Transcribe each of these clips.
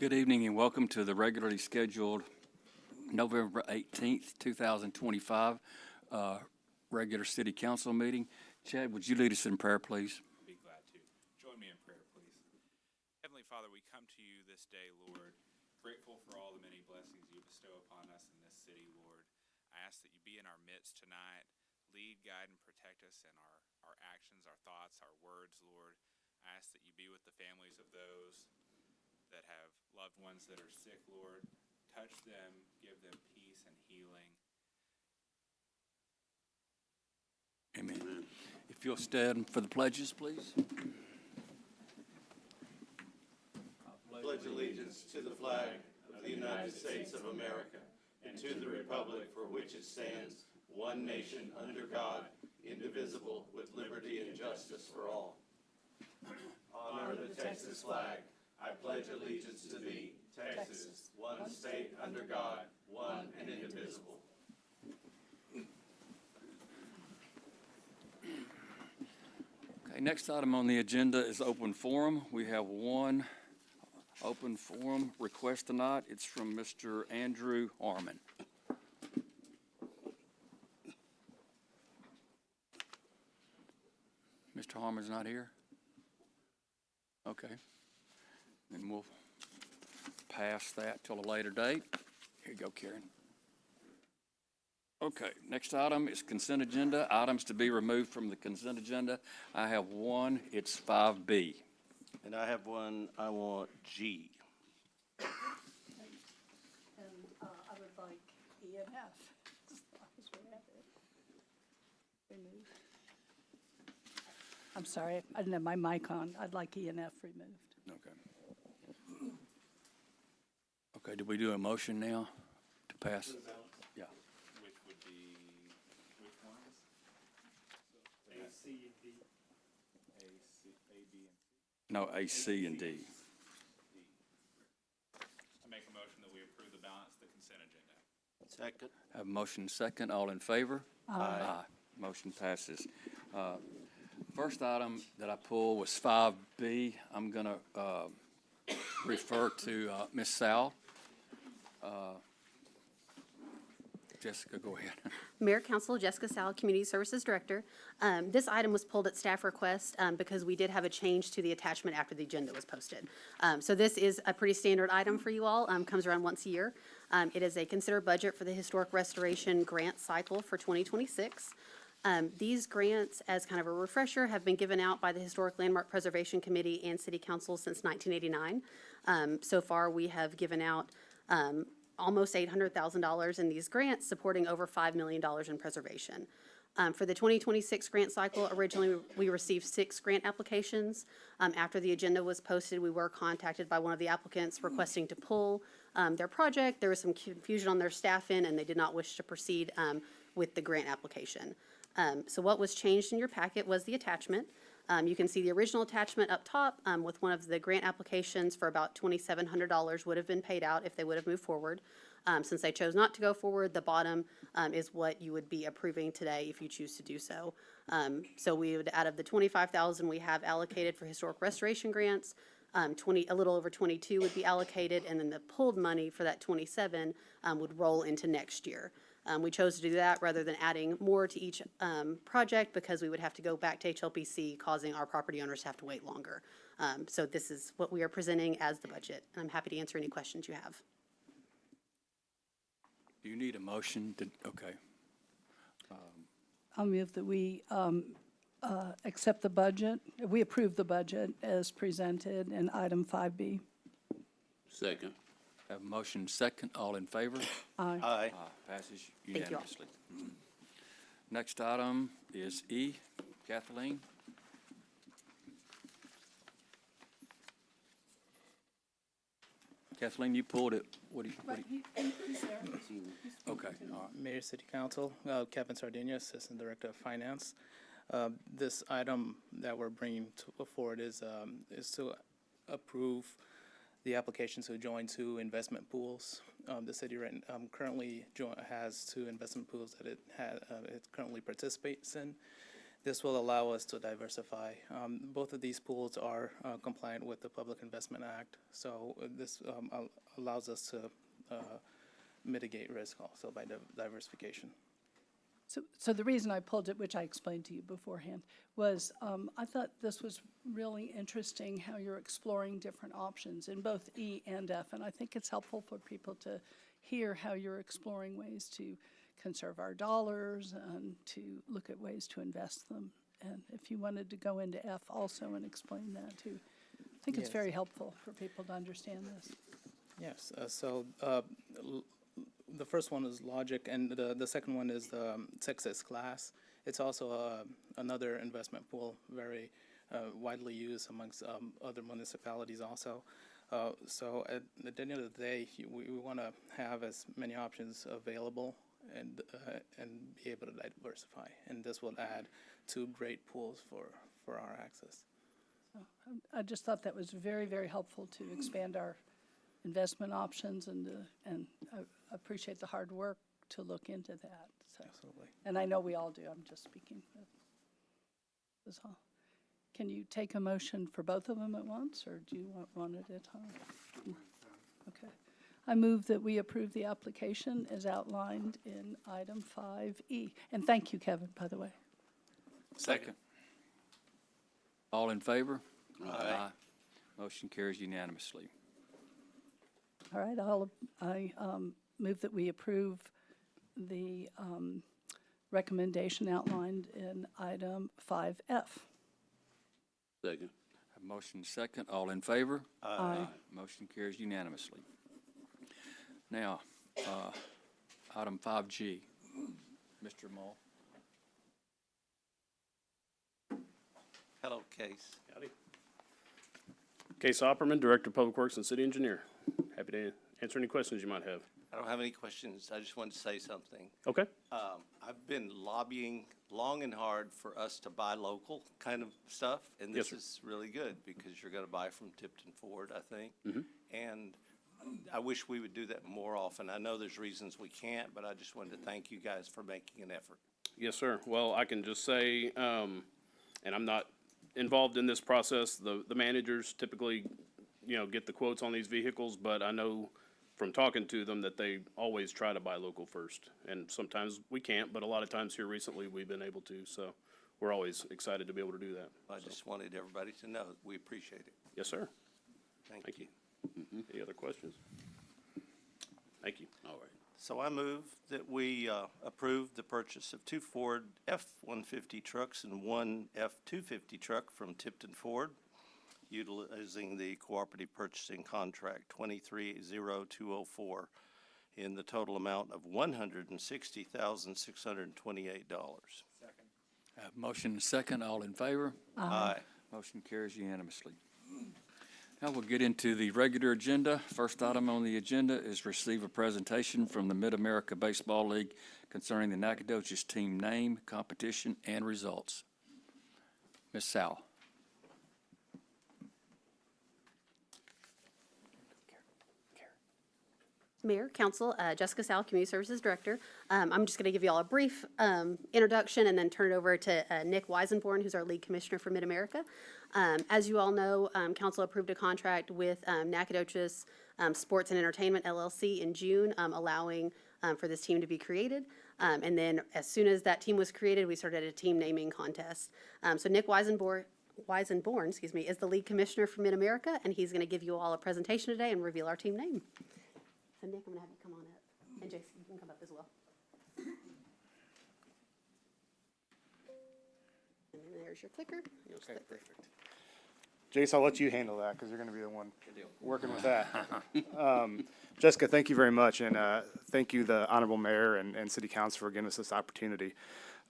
Good evening and welcome to the regularly scheduled November 18th, 2025 regular city council meeting. Chad, would you lead us in prayer, please? Be glad to. Join me in prayer, please. Heavenly Father, we come to you this day, Lord, grateful for all the many blessings you bestow upon us in this city, Lord. I ask that you be in our midst tonight, lead, guide, and protect us in our actions, our thoughts, our words, Lord. I ask that you be with the families of those that have loved ones that are sick, Lord. Touch them, give them peace and healing. Amen. If you'll stand for the pledges, please. Pledge allegiance to the flag of the United States of America and to the republic for which it stands, one nation under God, indivisible, with liberty and justice for all. Honor the Texas flag. I pledge allegiance to thee, Texas, one state under God, one and indivisible. Okay, next item on the agenda is open forum. We have one open forum request tonight. It's from Mr. Andrew Harmon. Mr. Harmon's not here? Okay. Then we'll pass that till a later date. Here you go, Karen. Okay, next item is consent agenda. Items to be removed from the consent agenda. I have one, it's 5B. And I have one, I want G. And I would like E and F, as long as we have it. Remove. I'm sorry, I didn't have my mic on. I'd like E and F removed. Okay. Okay, do we do a motion now to pass? Yeah. Which would be, which ones? A, C, and D. A, C, A, B, and C. No, A, C, and D. D. I make a motion that we approve the balance of the consent agenda. Second. Have a motion second. All in favor? Aye. Motion passes. First item that I pulled was 5B. I'm going to refer to Ms. Sal. Jessica, go ahead. Mayor Council, Jessica Sal, Community Services Director. This item was pulled at staff request because we did have a change to the attachment after the agenda was posted. So this is a pretty standard item for you all, comes around once a year. It is a considered budget for the Historic Restoration Grant Cycle for 2026. These grants, as kind of a refresher, have been given out by the Historic Landmark Preservation Committee and City Council since 1989. So far, we have given out almost $800,000 in these grants, supporting over $5 million in preservation. For the 2026 grant cycle, originally we received 6 grant applications. After the agenda was posted, we were contacted by one of the applicants requesting to pull their project. There was some confusion on their staff end, and they did not wish to proceed with the grant application. So what was changed in your packet was the attachment. You can see the original attachment up top with one of the grant applications for about $2,700 would have been paid out if they would have moved forward. Since they chose not to go forward, the bottom is what you would be approving today if you choose to do so. So we would, out of the $25,000 we have allocated for historic restoration grants, a little over 22 would be allocated, and then the pulled money for that 27 would roll into next year. We chose to do that rather than adding more to each project because we would have to go back to HLPC, causing our property owners to have to wait longer. So this is what we are presenting as the budget, and I'm happy to answer any questions you have. Do you need a motion to, okay. I'll move that we accept the budget, we approve the budget as presented in item 5B. Second. Have a motion second. All in favor? Aye. Aye. Passes you all. unanimously. Next item is E. Kathleen? Kathleen, you pulled it. What do you? Okay, all right. Mayor, City Council, Kevin Sardinia, Assistant Director of Finance. This item that we're bringing forward is to approve the application to join 2 investment pools. The city currently has 2 investment pools that it currently participates in. This will allow us to diversify. Both of these pools are compliant with the Public Investment Act, so this allows us to mitigate risk also by diversification. So the reason I pulled it, which I explained to you beforehand, was I thought this was really interesting how you're exploring different options in both E and F. And I think it's helpful for people to hear how you're exploring ways to conserve our dollars and to look at ways to invest them. And if you wanted to go into F also and explain that too. I think it's Yes. very helpful for people to understand this. Yes, the first one is Logic, and the second one is the Texas Glass. It's also another investment pool, very widely used amongst other municipalities also. So at the end of the day, we want to have as many options available and be able to diversify. And this will add two great pools for our access. I just thought that was very, very helpful to expand our investment options and I appreciate the hard work to look into that. So. Absolutely. And I know we all do, I'm just speaking. That's all. Can you take a motion for both of them at once, or do you want one at a time? Okay. I move that we approve the application as outlined in item 5E. And thank you, Kevin, by the way. Second. All in favor? Aye. Motion carries unanimously. All right, I move that we approve the recommendation outlined in item 5F. Second. Have motion second. All in favor? Aye. Motion carries unanimously. Now, item 5G. Mr. Mull. Hello, Case. Howdy. Case Opperman, Director of Public Works and City Engineer. Happy to answer any questions you might have. I don't have any questions. I just wanted to say something. Okay. I've been lobbying long and hard for us to buy local kind of stuff, and Yes, this is really good because you're going to buy from Tipton Ford, I think. Mm-hmm. And I wish we would do that more often. I know there's reasons we can't, but I just wanted to thank you guys for making an effort. Yes, sir. Well, I can just say, and I'm not involved in this process, the managers typically, get the quotes on these vehicles, but I know from talking to them that they always try to buy local first. And sometimes we can't, but a lot of times here recently we've been able to, so we're always excited to be able to do that. I just wanted everybody to know we appreciate it. Yes, sir. Thank Thank you. you. Any other questions? Thank you. All right. So I move that we approve the purchase of two Ford F-150 trucks and one F-250 truck from Tipton Ford, utilizing the cooperative purchasing contract 230204 in the total amount of $160,628. Have motion second. All in favor? Aye. Motion carries unanimously. Now we'll get into the regular agenda. First item on the agenda is receive a presentation from the Mid-America Baseball League concerning the Nacogdoches team name, competition, and results. Ms. Sal. Mayor, Council, Jessica Sal, Community Services Director. I'm just going to give you all a brief introduction and then turn it over to Nick Weisenborn, who's our League Commissioner for Mid-America. As you all know, Council approved a contract with Nacogdoches Sports and Entertainment LLC in June, allowing for this team to be created. And then as soon as that team was created, we started a team naming contest. So Nick Weisenborn, is the League Commissioner for Mid-America, and he's going to give you all a presentation today and reveal our team name. So Nick, I'm gonna have you come on up, and Jason, you can come up as well. And then there's your clicker. You'll just click. Perfect. Jace, I'll let you handle that because you're going to be the one working with that. Jessica, thank you very much, and thank you, the Honorable Mayor and City Council, for giving us this opportunity.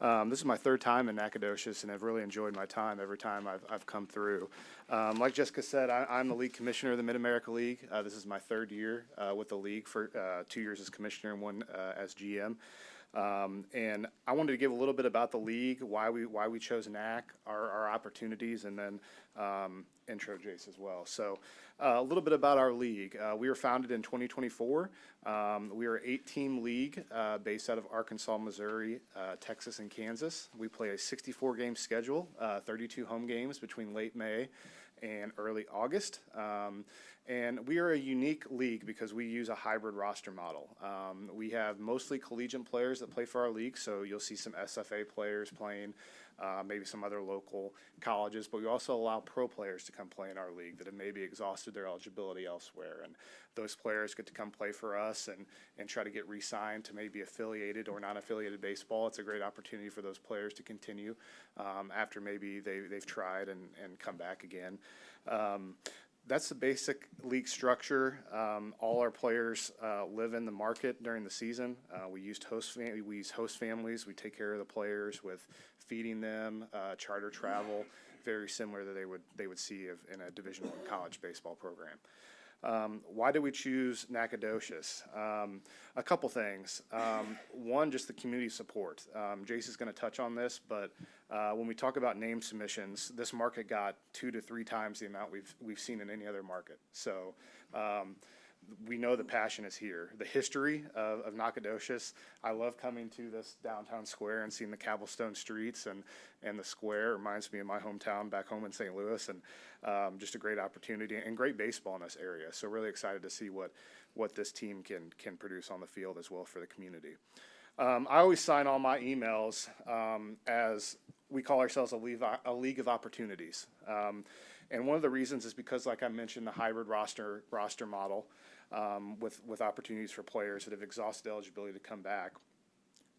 This is my third time in Nacogdoches, and I've really enjoyed my time every time I've come through. Like Jessica said, I'm the League Commissioner of the Mid-America League. This is my third year with the league, for 2 years as Commissioner and one as GM. And I wanted to give a little bit about the league, why we chose NAC, our opportunities, and then intro Jace as well. So a little bit about our league. We were founded in 2024. We are an 8-team league based out of Arkansas, Missouri, Texas, and Kansas. We play a 64-game schedule, 32 home games between late May and early August. And we are a unique league because we use a hybrid roster model. We have mostly collegiate players that play for our league, so you'll see some SFA players playing, maybe some other local colleges, but we also allow pro players to come play in our league that have maybe exhausted their eligibility elsewhere. And those players get to come play for us and try to get re-signed to maybe affiliated or non-affiliated baseball. It's a great opportunity for those players to continue after maybe they've tried and come back again. That's the basic league structure. All our players live in the market during the season. We use host families. We take care of the players with feeding them, charter travel, very similar that they would see in a Division I college baseball program. Why did we choose Nacogdoches? A couple things. One, just the community support. Jace is going to touch on this, but when we talk about name submissions, this market got 2 to 3 times the amount we've seen in any other market. So we know the passion is here. The history of Nacogdoches, I love coming to this downtown square and seeing the cobblestone streets and the square. It reminds me of my hometown back home in St. Louis, and just a great opportunity and great baseball in this area. So really excited to see what this team can produce on the field as well for the community. I always sign all my emails as we call ourselves a league of opportunities. And one of the reasons is because, like I mentioned, the hybrid roster model with opportunities for players that have exhausted eligibility to come back.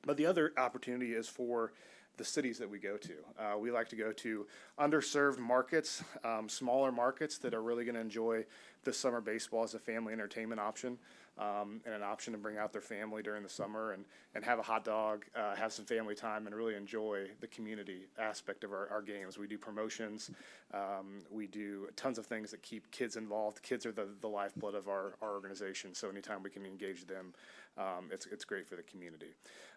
But the other opportunity is for the cities that we go to. We like to go to underserved markets, smaller markets that are really going to enjoy this summer baseball as a family entertainment option, and an option to bring out their family during the summer and have a hot dog, have some family time, and really enjoy the community aspect of our games. We do promotions. We do tons of things that keep kids involved. Kids are the lifeblood of our organization, so anytime we can engage them, it's great for the community.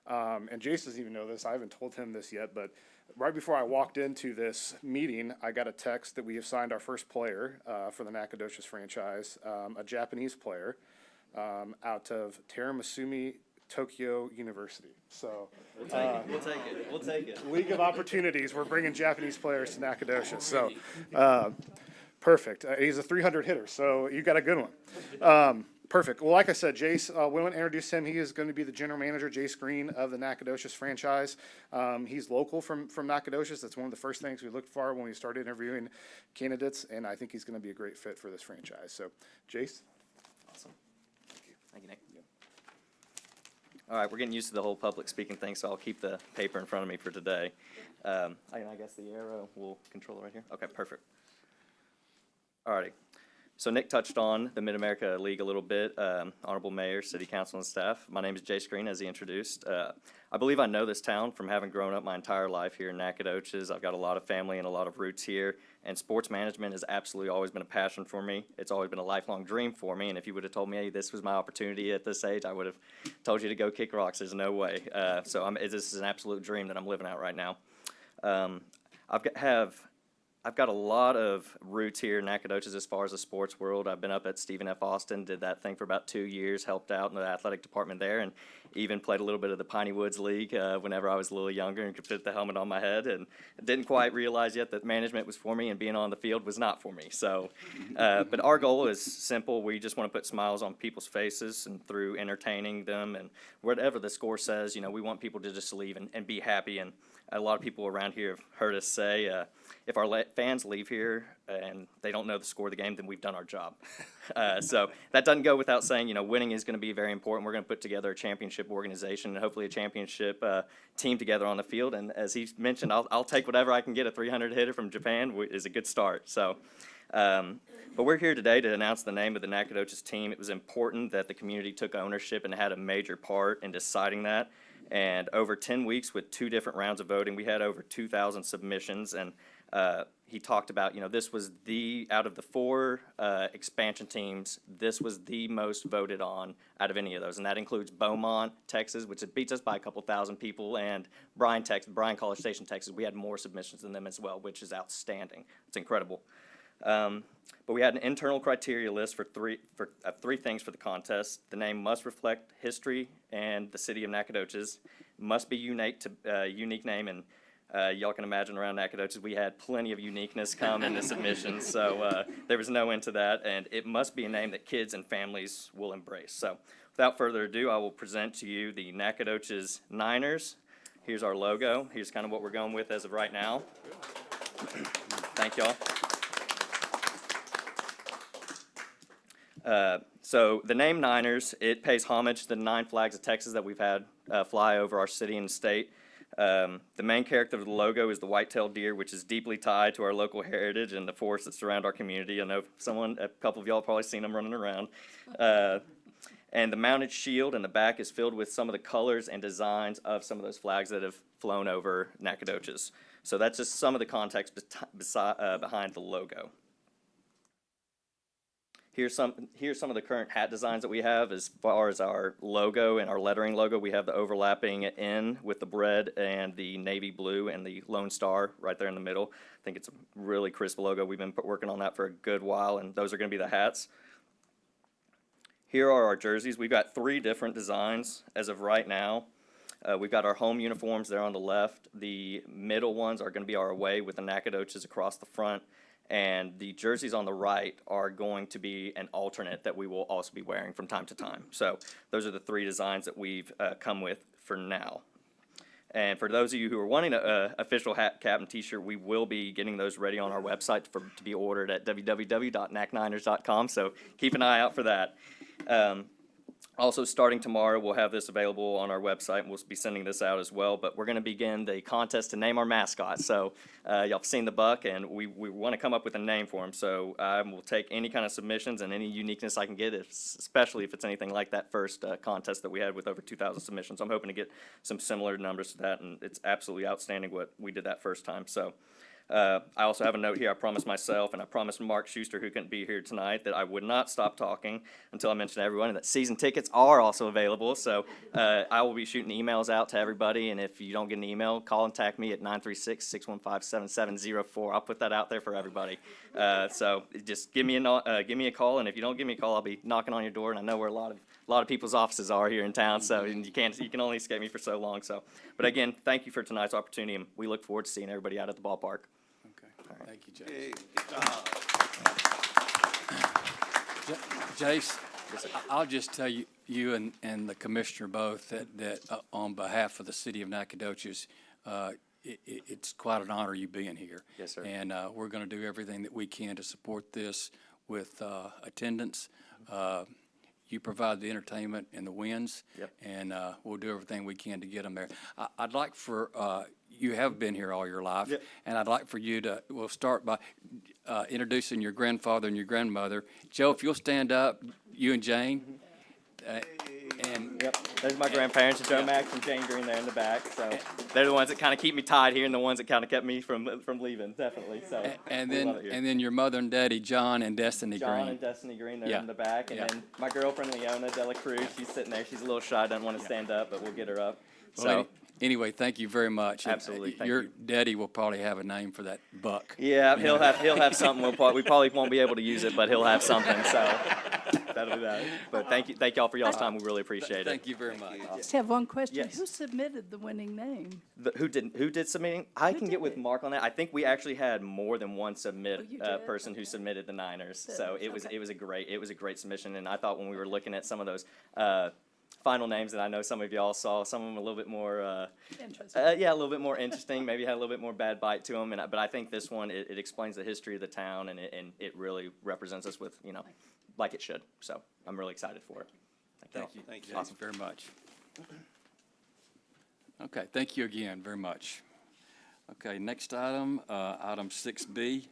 And Jace doesn't even know this. I haven't told him this yet, but right before I walked into this meeting, I got a text that we have signed our first player for the Nacogdoches franchise, a Japanese player out of Teramasumi Tokyo University. So We'll take it. We'll take it. League of Opportunities. We're bringing Japanese players to Nacogdoches. So perfect. He's a 300 hitter, so you got a good one. Perfect. Well, like I said, Jace, we want to introduce him. He is going to be the general manager, Jace Green, of the Nacogdoches franchise. He's local from Nacogdoches. That's one of the first things we looked for when we started interviewing candidates, and I think he's going to be a great fit for this franchise. So, Jace. Awesome. Thank you, Nick. All right, we're getting used to the whole public speaking thing, so I'll keep the paper in front of me for today. I guess the arrow will control it right here. Okay, perfect. All righty. So Nick touched on the Mid-America League a little bit, Honorable Mayor, City Council, and staff. My name is Jace Green, as he introduced. I believe I know this town from having grown up my entire life here in Nacogdoches. I've got a lot of family and a lot of roots here, and sports management has absolutely always been a passion for me. It's always been a lifelong dream for me, and if you would have told me, hey, this was my opportunity at this age, I would have told you to go kick rocks. There's no way. This is an absolute dream that I'm living out right now. I've got a lot of roots here in Nacogdoches as far as the sports world. I've been up at Stephen F. Austin, did that thing for about 2 years, helped out in the athletic department there, and even played a little bit of the Piney Woods League whenever I was a little younger and could fit the helmet on my head, and didn't quite realize yet that management was for me and being on the field was not for me. So, but our goal is simple. We just want to put smiles on people's faces and through entertaining them, and whatever the score says, we want people to just leave and be happy. And a lot of people around here have heard us say, if our fans leave here and they don't know the score of the game, then we've done our job. So that doesn't go without saying, winning is going to be very important. We're going to put together a championship organization and hopefully a championship team together on the field. And as he mentioned, I'll take whatever I can get. A 300 hitter from Japan is a good start. So, but we're here today to announce the name of the Nacogdoches team. It was important that the community took ownership and had a major part in deciding that. And over 10 weeks with 2 different rounds of voting, we had over 2,000 submissions. And he talked about, this was out of the 4 expansion teams, this was the most voted on out of any of those. And that includes Beaumont, Texas, which it beats us by a couple thousand people, and Bryan, College Station, Texas. We had more submissions than them as well, which is outstanding. It's incredible. But we had an internal criteria list for three things for the contest. The name must reflect history and the city of Nacogdoches, must be unique name, and y'all can imagine around Nacogdoches, we had plenty of uniqueness come in the submissions, so there was no end to that, and it must be a name that kids and families will embrace. So without further ado, I will present to you the Nacogdoches Niners. Here's our logo. Here's kind of what we're going with as of right now. Thank y'all. So the name Niners, it pays homage to the 9 flags of Texas that we've had fly over our city and state. The main character of the logo is the white-tailed deer, which is deeply tied to our local heritage and the forests that surround our community. I know a couple of y'all have probably seen them running around. And the mounted shield in the back is filled with some of the colors and designs of some of those flags that have flown over Nacogdoches. So that's just some of the context behind the logo. Here's some of the current hat designs that we have. As far as our logo and our lettering logo, we have the overlapping N with the red and the navy blue and the Lone Star right there in the middle. I think it's a really crisp logo. We've been working on that for a good while, and those are going to be the hats. Here are our jerseys. We've got 3 different designs as of right now. We've got our home uniforms there on the left. The middle ones are going to be our away with the Nacogdoches across the front. And the jerseys on the right are going to be an alternate that we will also be wearing from time to time. So those are the 3 designs that we've come with for now. And for those of you who are wanting an official hat, cap, and t-shirt, we will be getting those ready on our website to be ordered at www.nacniners.com. So keep an eye out for that. Also, starting tomorrow, we'll have this available on our website, and we'll be sending this out as well. But we're going to begin the contest to name our mascot. So y'all have seen the buck, and we want to come up with a name for him. So I will take any kind of submissions and any uniqueness I can get, especially if it's anything like that first contest that we had with over 2,000 submissions. I'm hoping to get some similar numbers to that, and it's absolutely outstanding what we did that first time. So I also have a note here. I promised myself, and I promised Mark Schuster, who couldn't be here tonight, that I would not stop talking until I mentioned to everyone that season tickets are also available. So I will be shooting emails out to everybody, and if you don't get an email, contact me at 936-615-7704. I'll put that out there for everybody. So just give me a call, and if you don't give me a call, I'll be knocking on your door, and I know where a lot of people's offices are here in town, so and you can only escape me for so long. So, but again, thank you for tonight's opportunity, and we look forward to seeing everybody out at the ballpark. Okay, thank you, Jace. Hey, good job. Jace, I'll just tell you and the commissioner both that on behalf of the city of Nacogdoches, it's quite an honor you being here. Yes, sir. And we're going to do everything that we can to support this with attendance. You provide the entertainment and the wins. Yep. And we'll do everything we can to get them there. I'd like for, you have been here all your life. Yep. And I'd like for you we'll start by introducing your grandfather and your grandmother. Joe, if you'll stand up, you and Jane. And Yep, there's my grandparents, Joe Max and Jane Green there in the back. So they're the ones that kind of keep me tied here, and the ones that kind of kept me from leaving, definitely. So and we love it here. then your mother and daddy, John and Destiny John Green. and Destiny Green there Yeah. in the back, and Yeah. then my girlfriend Leona Dela Cruz. She's sitting there. She's a little shy, doesn't want to stand up, but we'll get her up. Well, So anyway, thank you very much. And, Absolutely, thank your you. daddy will probably have a name for that buck. yeah, he'll have something. We probably won't be able to use it, but he'll have something. So that'll be that. But thank y'all for y'all's time. We really appreciate it. Thank you very much. Just have one question. Yes. Who submitted the winning name? Who did submitting? I can get with did? Mark on that. I think we actually had more than one you did? person who submitted the Niners. So it was Okay. it was a great submission, and I thought when we were looking at some of those final names that I know some of y'all saw, some of them a little bit more Interesting. yeah, a little bit more interesting. Maybe had a little bit more bad bite to them, but I think this one it explains the history of the town, and it really represents us with like it should. So I'm really excited for it. Thank you. Thank you. Awesome. Very much. Okay, thank you again very much. Okay, next item, item 6B,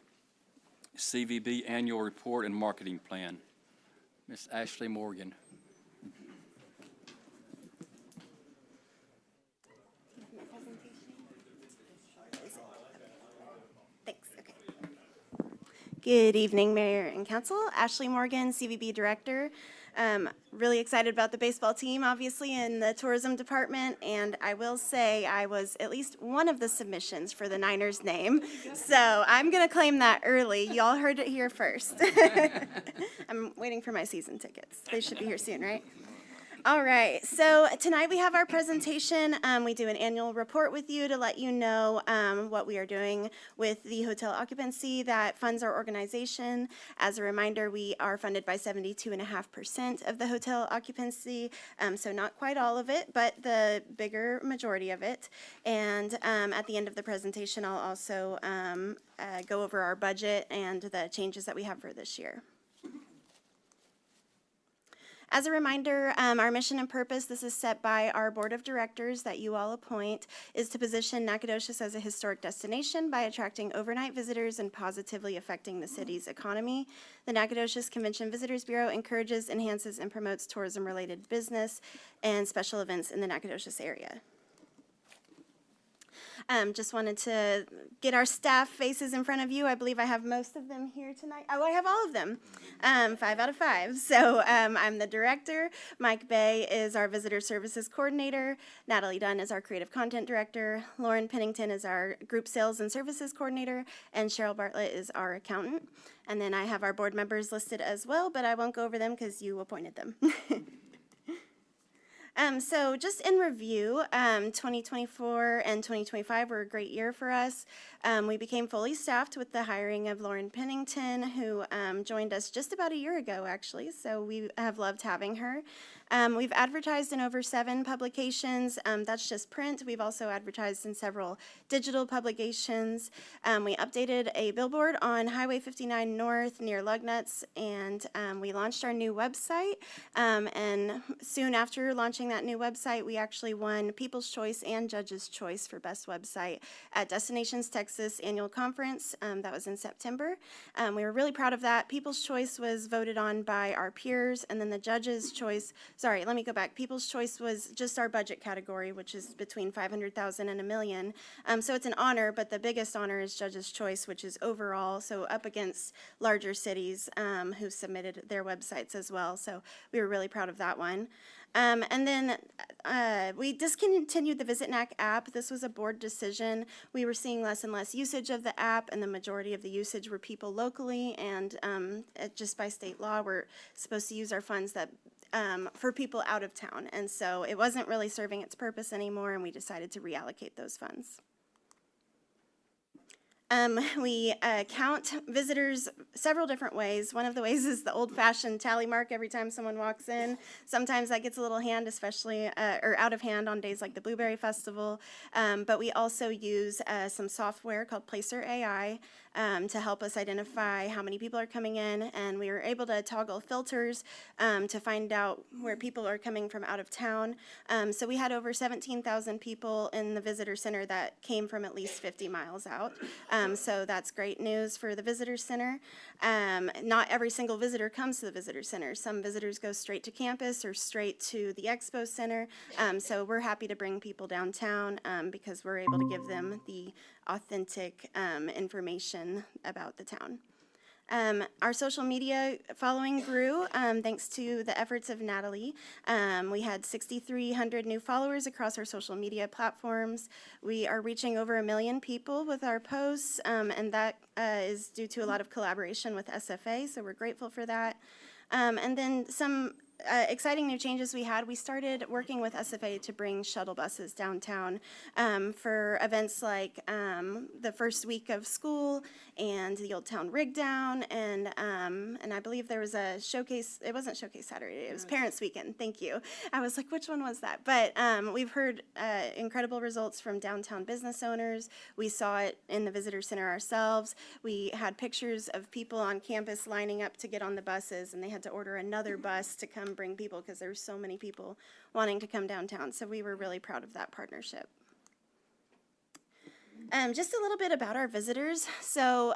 CVB Annual Report and Marketing Plan. Ms. Ashley Morgan. Thanks, okay. Good evening, Mayor and Council. Ashley Morgan, CVB Director. Really excited about the baseball team, obviously, in the tourism department, and I will say I was at least one of the submissions for the Niners name, so I'm gonna claim that early. Y'all heard it here first. I'm waiting for my season tickets. They should be here soon, right? All right, so tonight we have our presentation. We do an annual report with you to let you know what we are doing with the hotel occupancy that funds our organization. As a reminder, we are funded by 72.5% of the hotel occupancy, so not quite all of it, but the bigger majority of it. And at the end of the presentation, I'll also go over our budget and the changes that we have for this year. As a reminder, our mission and purpose, this is set by our board of directors that you all appoint, is to position Nacogdoches as a historic destination by attracting overnight visitors and positively affecting the city's economy. The Nacogdoches Convention Visitors Bureau encourages, enhances, and promotes tourism-related business and special events in the Nacogdoches area. Just wanted to get our staff faces in front of you. I believe I have most of them here tonight. Oh, I have all of them, 5 out of 5. So I'm the director. Mike Bay is our visitor services coordinator. Natalie Dunn is our creative content director. Lauren Pennington is our group sales and services coordinator. And Cheryl Bartlett is our accountant. And then I have our board members listed as well, but I won't go over them because you appointed them. So just in review, 2024 and 2025 were a great year for us. We became fully staffed with the hiring of Lauren Pennington, who joined us just about a year ago, actually, so we have loved having her. We've advertised in over 7 publications. That's just print. We've also advertised in several digital publications. We updated a billboard on Highway 59 North near Lugnuts, and we launched our new website. And soon after launching that new website, we actually won People's Choice and Judge's Choice for Best Website at Destinations Texas Annual Conference. That was in September. We were really proud of that. People's Choice was voted on by our peers, and then the Judge's Choice, sorry, let me go back. People's Choice was just our budget category, which is between $500,000 and $1 million. So it's an honor, but the biggest honor is Judge's Choice, which is overall, so up against larger cities who submitted their websites as well. So we were really proud of that one. And then we discontinued the VisitNac app. This was a board decision. We were seeing less and less usage of the app, and the majority of the usage were people locally, and just by state law, we're supposed to use our funds that for people out of town. And so it wasn't really serving its purpose anymore, and we decided to reallocate those funds. We count visitors several different ways. One of the ways is the old-fashioned tally mark every time someone walks in. Sometimes that gets a little hand, especially, or out of hand on days like the Blueberry Festival. But we also use some software called Placer AI to help us identify how many people are coming in. And we were able to toggle filters to find out where people are coming from out of town. So we had over 17,000 people in the visitor center that came from at least 50 miles out. So that's great news for the visitor center. Not every single visitor comes to the visitor center. Some visitors go straight to campus or straight to the expo center. So we're happy to bring people downtown because we're able to give them the authentic information about the town. Our social media following grew thanks to the efforts of Natalie. We had 6,300 new followers across our social media platforms. We are reaching over 1 million people with our posts, and that is due to a lot of collaboration with SFA, so we're grateful for that. And then some exciting new changes we had. We started working with SFA to bring shuttle buses downtown for events like the first week of school and the Old Town Rig Down, and I believe there was a showcase. It wasn't Showcase Saturday. It was Parents Weekend. Thank you. I was like, which one was that? But we've heard incredible results from downtown business owners. We saw it in the visitor center ourselves. We had pictures of people on campus lining up to get on the buses, and they had to order another bus to come bring people because there were so many people wanting to come downtown. So we were really proud of that partnership. Just a little bit about our visitors. So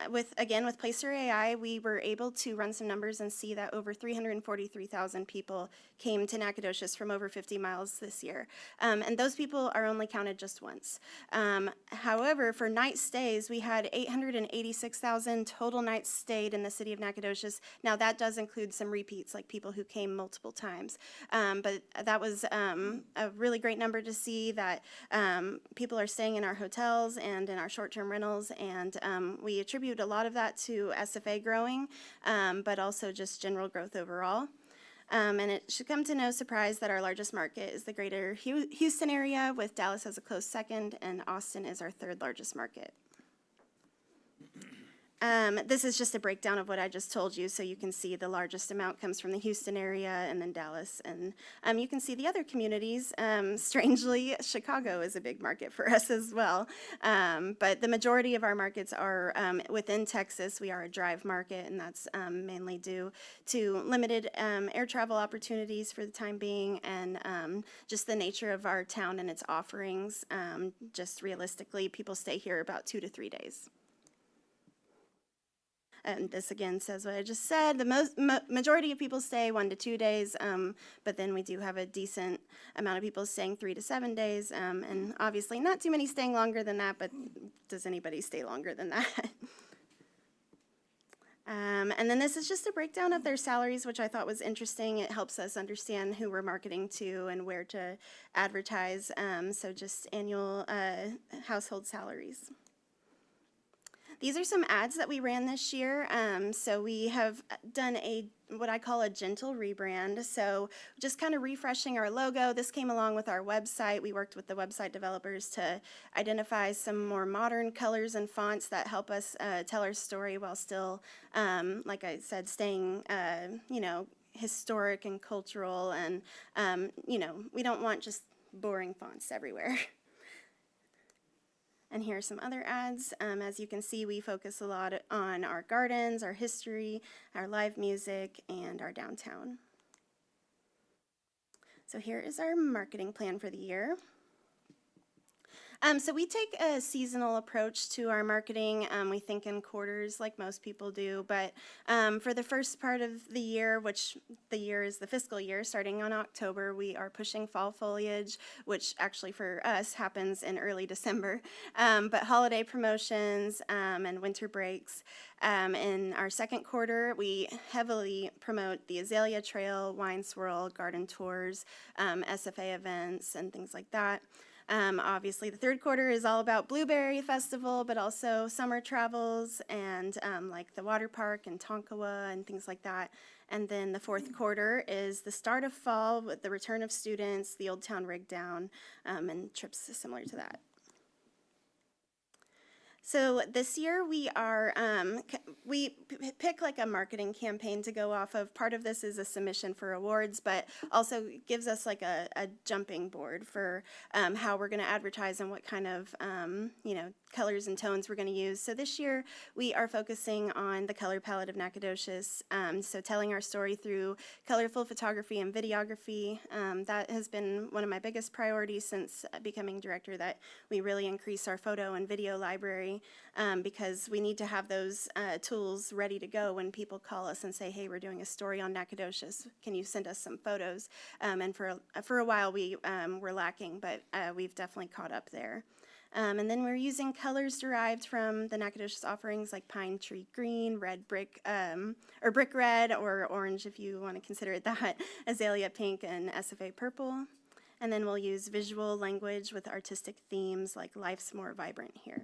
with Placer AI, we were able to run some numbers and see that over 343,000 people came to Nacogdoches from over 50 miles this year. And those people are only counted just once. However, for night stays, we had 886,000 total nights stayed in the city of Nacogdoches. Now that does include some repeats, like people who came multiple times. But that was a really great number to see that people are staying in our hotels and in our short-term rentals, and we attribute a lot of that to SFA growing, but also just general growth overall. And it should come to no surprise that our largest market is the greater Houston area, with Dallas as a close second, and Austin is our third largest market. This is just a breakdown of what I just told you, so you can see the largest amount comes from the Houston area and then Dallas. And you can see the other communities. Strangely, Chicago is a big market for us as well. But the majority of our markets are within Texas. We are a drive market, and that's mainly due to limited air travel opportunities for the time being, and just the nature of our town and its offerings. Just realistically, people stay here about 2 to 3 days. And this again says what I just said. The majority of people stay 1 to 2 days, but then we do have a decent amount of people staying 3 to 7 days, and obviously not too many staying longer than that, but does anybody stay longer than that? And then this is just a breakdown of their salaries, which I thought was interesting. It helps us understand who we're marketing to and where to advertise, so just annual household salaries. These are some ads that we ran this year. So we have done what I call a gentle rebrand. So just kind of refreshing our logo. This came along with our website. We worked with the website developers to identify some more modern colors and fonts that help us tell our story while still, like I said, staying, historic and cultural. And, we don't want just boring fonts everywhere. And here are some other ads. As you can see, we focus a lot on our gardens, our history, our live music, and our downtown. So here is our marketing plan for the year. So we take a seasonal approach to our marketing. We think in quarters like most people do, but for the first part of the year, which the year is the fiscal year, starting on October, we are pushing fall foliage, which actually for us happens in early December, but holiday promotions and winter breaks. In our second quarter, we heavily promote the Azalea Trail, Wine Swirl, garden tours, SFA events, and things like that. Obviously, the third quarter is all about Blueberry Festival, but also summer travels and like the water park in Tonkawa and things like that. And then the fourth quarter is the start of fall with the return of students, the Old Town Rig Down, and trips similar to that. So this year we are, we pick like a marketing campaign to go off of. Part of this is a submission for awards, but also gives us like a jumping board for how we're going to advertise and what kind of, colors and tones we're going to use. So this year we are focusing on the color palette of Nacogdoches, so telling our story through colorful photography and videography. That has been one of my biggest priorities since becoming director, that we really increase our photo and video library, because we need to have those tools ready to go when people call us and say, hey, we're doing a story on Nacogdoches, can you send us some photos? And for a while we were lacking, but we've definitely caught up there. And then we're using colors derived from the Nacogdoches offerings like pine tree green, red brick, or brick red, or orange if you want to consider it that, azalea pink, and SFA purple. And then we'll use visual language with artistic themes like life's more vibrant here.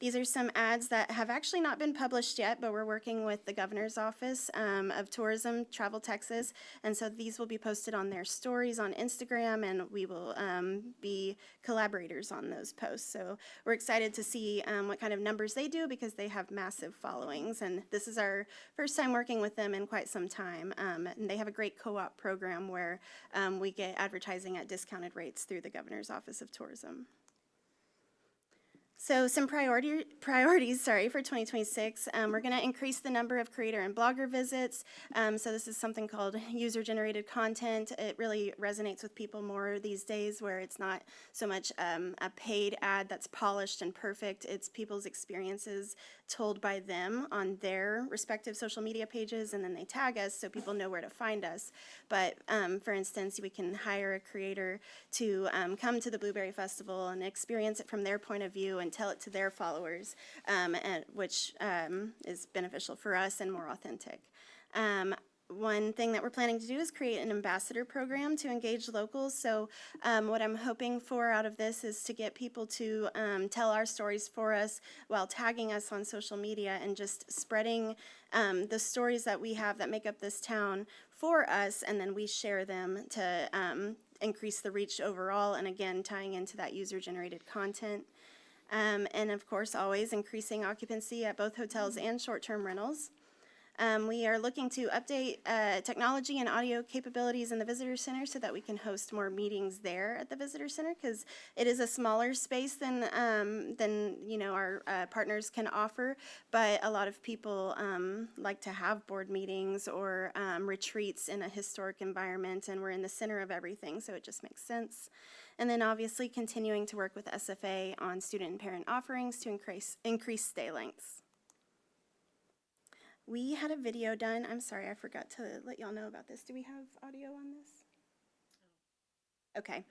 These are some ads that have actually not been published yet, but we're working with the Governor's Office of Tourism, Travel Texas, and so these will be posted on their stories on Instagram, and we will be collaborators on those posts. So we're excited to see what kind of numbers they do, because they have massive followings, and this is our first time working with them in quite some time. And they have a great co-op program where we get advertising at discounted rates through the Governor's Office of Tourism. So some priorities, sorry, for 2026. We're going to increase the number of creator and blogger visits. So this is something called user-generated content. It really resonates with people more these days, where it's not so much a paid ad that's polished and perfect. It's people's experiences told by them on their respective social media pages, and then they tag us so people know where to find us. But for instance, we can hire a creator to come to the Blueberry Festival and experience it from their point of view and tell it to their followers, which is beneficial for us and more authentic. One thing that we're planning to do is create an ambassador program to engage locals. So what I'm hoping for out of this is to get people to tell our stories for us while tagging us on social media and just spreading the stories that we have that make up this town for us, and then we share them to increase the reach overall, and again, tying into that user-generated content. And of course, always increasing occupancy at both hotels and short-term rentals. We are looking to update technology and audio capabilities in the visitor center so that we can host more meetings there at the visitor center, because it is a smaller space than our partners can offer. But a lot of people like to have board meetings or retreats in a historic environment, and we're in the center of everything, so it just makes sense. And then obviously continuing to work with SFA on student and parent offerings to increase stay lengths. We had a video done. I'm sorry, I forgot to let y'all know about this. Do we have audio on this? Okay.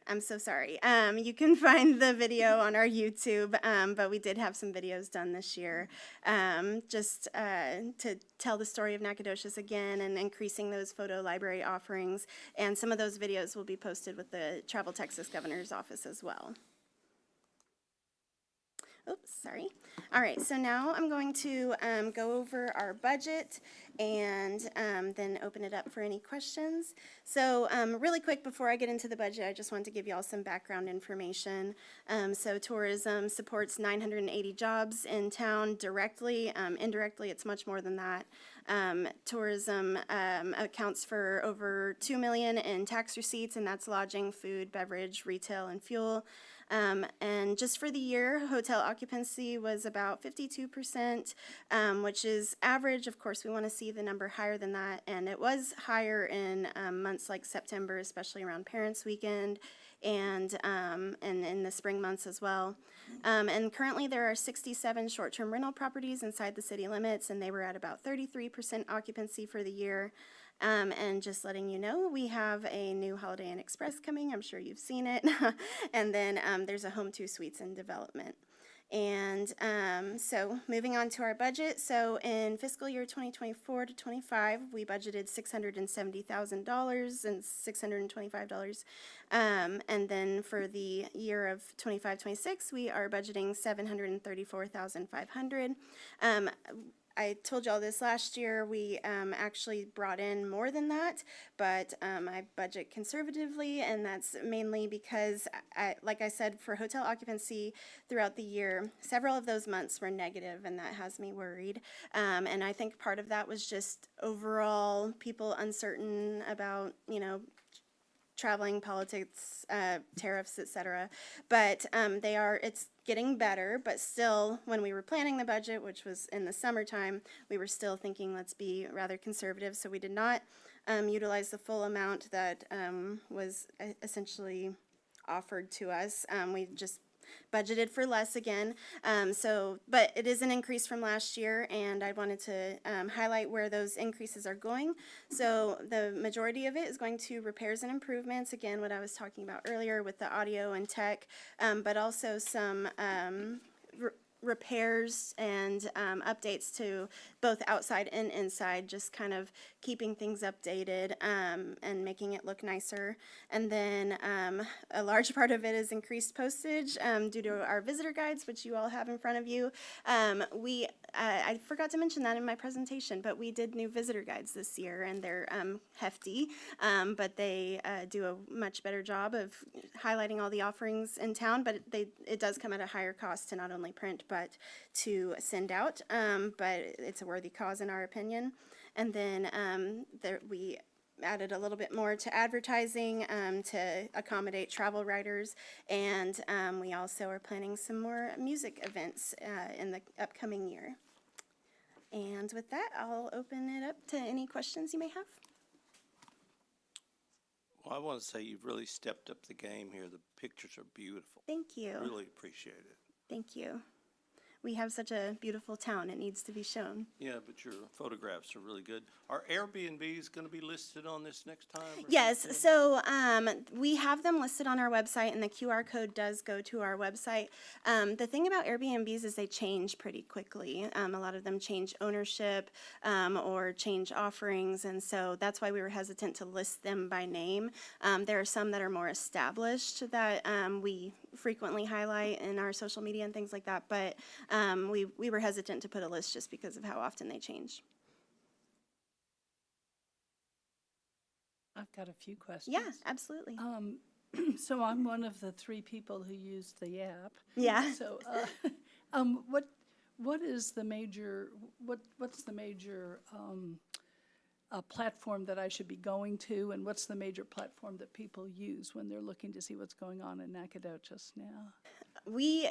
I'm so sorry. You can find the video on our YouTube, but we did have some videos done this year just to tell the story of Nacogdoches again and increasing those photo library offerings. And some of those videos will be posted with the Travel Texas Governor's Office as well. Oops, sorry. All right, so now I'm going to go over our budget and then open it up for any questions. So really quick, before I get into the budget, I just wanted to give you all some background information. So tourism supports 980 jobs in town directly. Indirectly, it's much more than that. Tourism accounts for over $2 million in tax receipts, and that's lodging, food, beverage, retail, and fuel. And just for the year, hotel occupancy was about 52%, which is average. Of course, we want to see the number higher than that, and it was higher in months like September, especially around Parents' Weekend, and in the spring months as well. And currently there are 67 short-term rental properties inside the city limits, and they were at about 33% occupancy for the year. And just letting you know, we have a new Holiday Inn Express coming. I'm sure you've seen it. And then there's a Home2 Suites in development. And so moving on to our budget. So in fiscal year 2024 to 25, we budgeted $670,000 and $625. And then for the year of 25-26, we are budgeting $734,500. I told y'all this last year, we actually brought in more than that, but I budget conservatively, and that's mainly because, like I said, for hotel occupancy throughout the year, several of those months were negative, and that has me worried. And I think part of that was just overall people uncertain about, traveling, politics, tariffs, etc. But it's getting better, but still, when we were planning the budget, which was in the summertime, we were still thinking, let's be rather conservative, so we did not utilize the full amount that was essentially offered to us. We just budgeted for less again, but it is an increase from last year, and I wanted to highlight where those increases are going. So the majority of it is going to repairs and improvements, again, what I was talking about earlier with the audio and tech, but also some repairs and updates to both outside and inside, just kind of keeping things updated and making it look nicer. And then a large part of it is increased postage due to our visitor guides, which you all have in front of you. I forgot to mention that in my presentation, but we did new visitor guides this year, and they're hefty, but they do a much better job of highlighting all the offerings in town, but it does come at a higher cost to not only print, but to send out, but it's a worthy cause in our opinion. And then we added a little bit more to advertising to accommodate travel writers. And we also are planning some more music events in the upcoming year. And with that, I'll open it up to any questions you may have. Well, I want to say you've really stepped up the game here. The pictures are beautiful. Thank you. Really appreciate it. Thank you. We have such a beautiful town. It needs to be shown. Yeah, but your photographs are really good. Are Airbnbs going to be listed on this next time? or Yes, something? so we have them listed on our website, and the QR code does go to our website. The thing about Airbnbs is they change pretty quickly. A lot of them change ownership or change offerings, and so that's why we were hesitant to list them by name. There are some that are more established that we frequently highlight in our social media and things like that, but we were hesitant to put a list just because of how often they change. I've got a few questions. Yeah, absolutely. So I'm one of the 3 people who use the app. Yeah. So, what is the major, what's the major platform that I should be going to, and what's the major platform that people use when they're looking to see what's going on in Nacogdoches now? We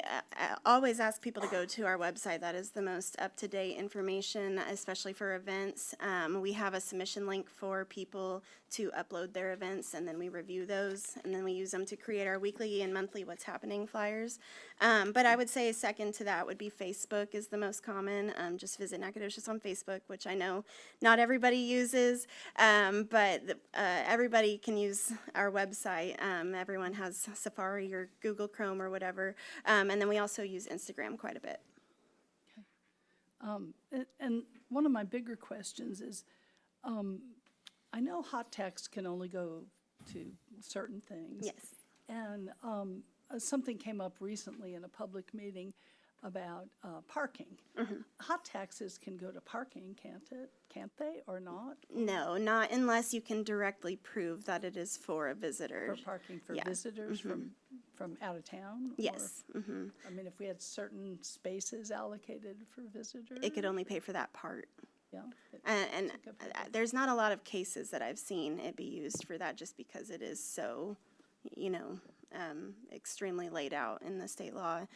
always ask people to go to our website. That is the most up-to-date information, especially for events. We have a submission link for people to upload their events, and then we review those, and then we use them to create our weekly and monthly What's Happening flyers. But I would say second to that would be Facebook is the most common. Just visit Nacogdoches on Facebook, which I know not everybody uses, but everybody can use our website. Everyone has Safari or Google Chrome or whatever. And then we also use Instagram quite a bit. And one of my bigger questions is, I know hot text can only go to certain things. Yes. And something came up recently in a public meeting about parking. Hot taxes can go to parking, can't they, or not? No, not unless you can directly prove that it is for a visitor. For parking for Yeah. visitors from out of town? or- Yes. I mean, if we had certain spaces allocated for visitors? It could only pay for that part. Yeah. And That's a good point. there's not a lot of cases that I've seen it be used for that just because it is so, extremely laid out in the state law.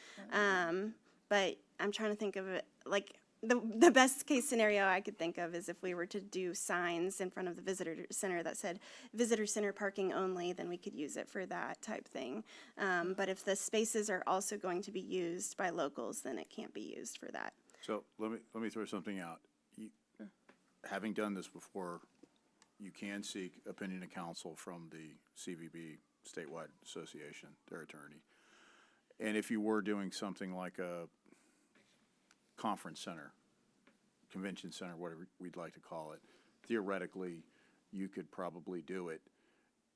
But I'm trying to think of it, like, the best case scenario I could think of is if we were to do signs in front of the visitor center that said visitor center parking only, then we could use it for that type thing. But if the spaces are also going to be used by locals, then it can't be used for that. So let me throw something out. Having done this before, you can seek opinion of counsel from the CVB statewide association, their attorney. And if you were doing something like a conference center, convention center, whatever we'd like to call it, theoretically, you could probably do it,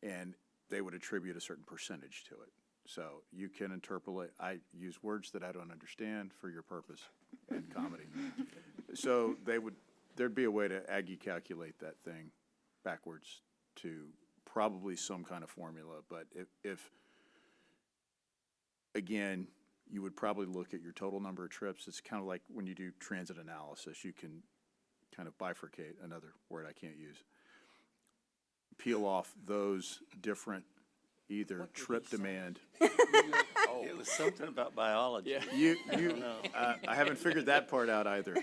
and they would attribute a certain percentage to it. So you can interpolate, I use words that I don't understand for your purpose and comedy. So there'd be a way to Aggie calculate that thing backwards to probably some kind of formula, but if again, you would probably look at your total number of trips. It's kind of like when you do transit analysis, you can kind of bifurcate, another word I can't use, peel off those different either trip demand. It was something about biology. I haven't figured that part out either.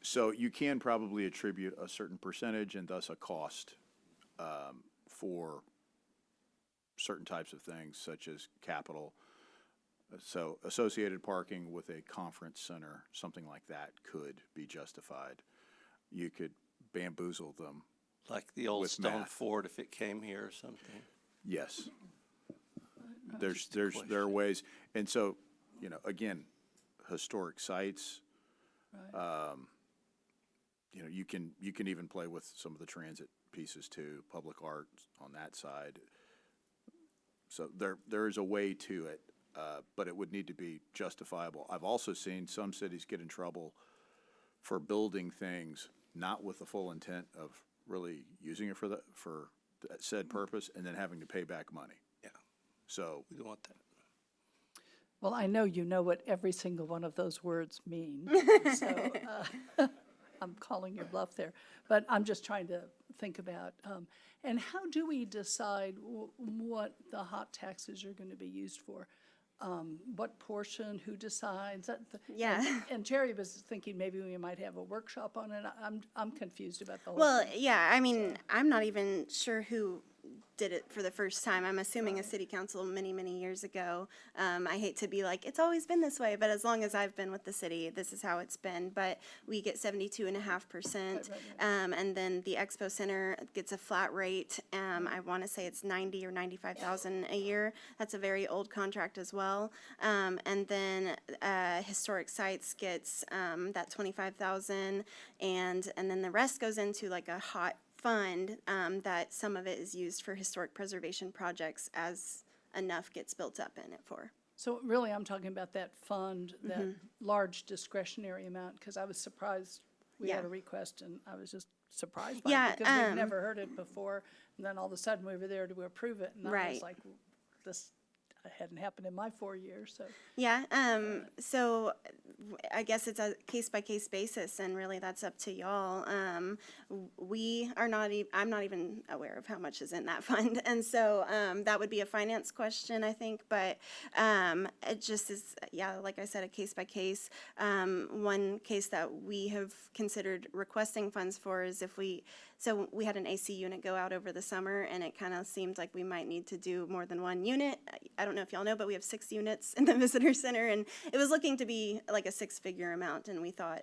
So you can probably attribute a certain percentage and thus a cost for certain types of things such as capital. So associated parking with a conference center, something like that could be justified. You could bamboozle them. Like the old With stone math. fort if it came here or something. Yes. There are ways, and so, again, historic sites, you can even play with some of the transit pieces too, public art on that side. So there is a way to it, but it would need to be justifiable. I've also seen some cities get in trouble for building things not with the full intent of really using it for that said purpose, and then having to pay back money. Yeah, So we don't want that. Well, I know you know what every single one of those words mean. So, I'm calling your bluff there. But I'm just trying to think about, and how do we decide what the hot taxes are going to be used for? What portion, who decides? Yeah. And Jerry was thinking maybe we might have a workshop on it. I'm confused about the whole Well, thing. yeah, I mean, I'm not even sure who did it for the first time. I'm assuming a city council many, many years ago. I hate to be like, it's always been this way, but as long as I've been with the city, this is how it's been. But we get 72.5%. And then the Expo Center gets a flat rate. I want to say it's 90 or 95,000 a year. That's a very old contract as well. And then Historic Sites gets that 25,000, and then the rest goes into like a hot fund, that some of it is used for historic preservation projects as enough gets built up in it for. So really, I'm talking about that fund, that large discretionary amount, because I was surprised we had Yeah. a request, and I was just surprised by Yeah, it, because we've never heard it before, and then all of a sudden, we were there to approve it, and I was Right. like, this hadn't happened in my 4 years, so. Yeah, so I guess it's a case-by-case basis, and really that's up to y'all. We are not, I'm not even aware of how much is in that fund, and so that would be a finance question, I think, but it just is, yeah, like I said, a case-by-case. One case that we have considered requesting funds for is if so we had an AC unit go out over the summer, and it kind of seemed like we might need to do more than one unit. I don't know if y'all know, but we have 6 units in the visitor center, and it was looking to be like a 6-figure amount, and we thought,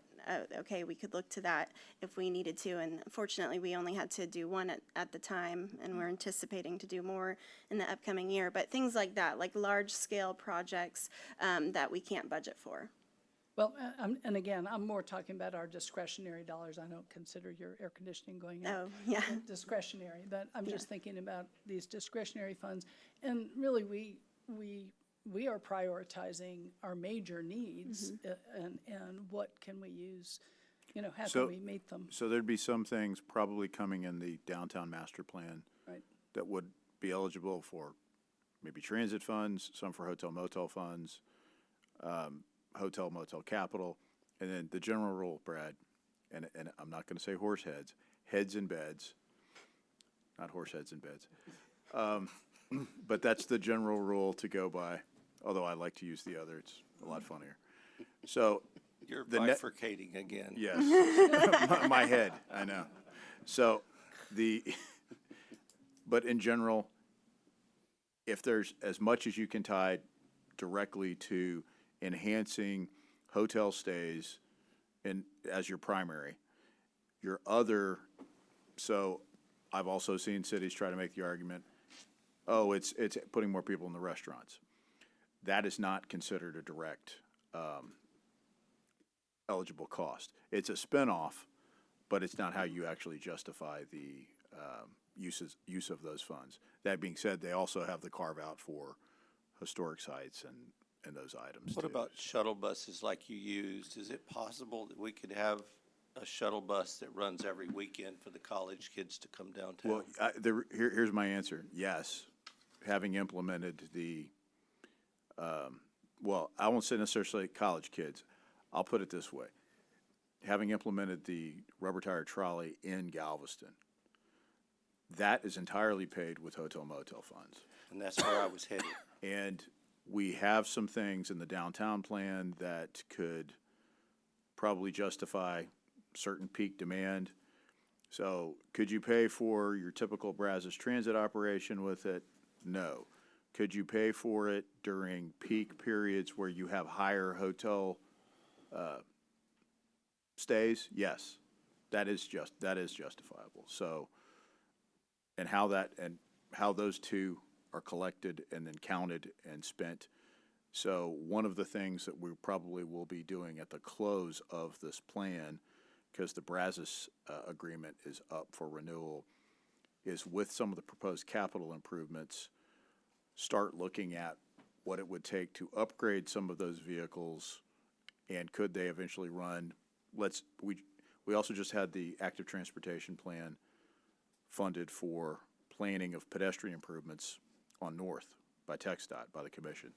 okay, we could look to that if we needed to, and fortunately, we only had to do one at the time, and we're anticipating to do more in the upcoming year. But things like that, like large-scale projects that we can't budget for. Well, and again, I'm more talking about our discretionary dollars. I don't consider your air conditioning going up. Oh, yeah. Discretionary, but I'm just thinking about these discretionary funds. And really, we are prioritizing our major needs, and what can we use, how So- can we meet them? So there'd be some things probably coming in the downtown master plan Right. that would be eligible for maybe transit funds, some for hotel motel funds, hotel motel capital, and then the general rule, Brad, and I'm not gonna say horse heads, heads in beds, not horse heads in beds. But that's the general rule to go by, although I like to use the other, it's a lot funnier. So, You're The net- bifurcating again. yes, my head, I know. So, but in general, if there's as much as you can tie directly to enhancing hotel stays as your primary, your other, so I've also seen cities try to make the argument, oh, it's putting more people in the restaurants. That is not considered a direct eligible cost. It's a spinoff, but it's not how you actually justify the use of those funds. That being said, they also have the carve-out for historic sites and those items, What too. about shuttle buses like you used? Is it possible that we could have a shuttle bus that runs every weekend for the college kids to come downtown? Well, here's my answer. Yes, having implemented well, I won't say necessarily college kids. I'll put it this way. Having implemented the rubber tire trolley in Galveston, that is entirely paid with hotel motel funds. And that's where I was headed. And we have some things in the downtown plan that could probably justify certain peak demand. So could you pay for your typical Brazos Transit operation with it? No. Could you pay for it during peak periods where you have higher hotel stays? Yes. That is justifiable. So, and how those two are collected and then counted and spent. So one of the things that we probably will be doing at the close of this plan, because the Brazos agreement is up for renewal, is with some of the proposed capital improvements, start looking at what it would take to upgrade some of those vehicles, and could they eventually run, we also just had the active transportation plan funded for planning of pedestrian improvements on North by TxDOT, by the commission.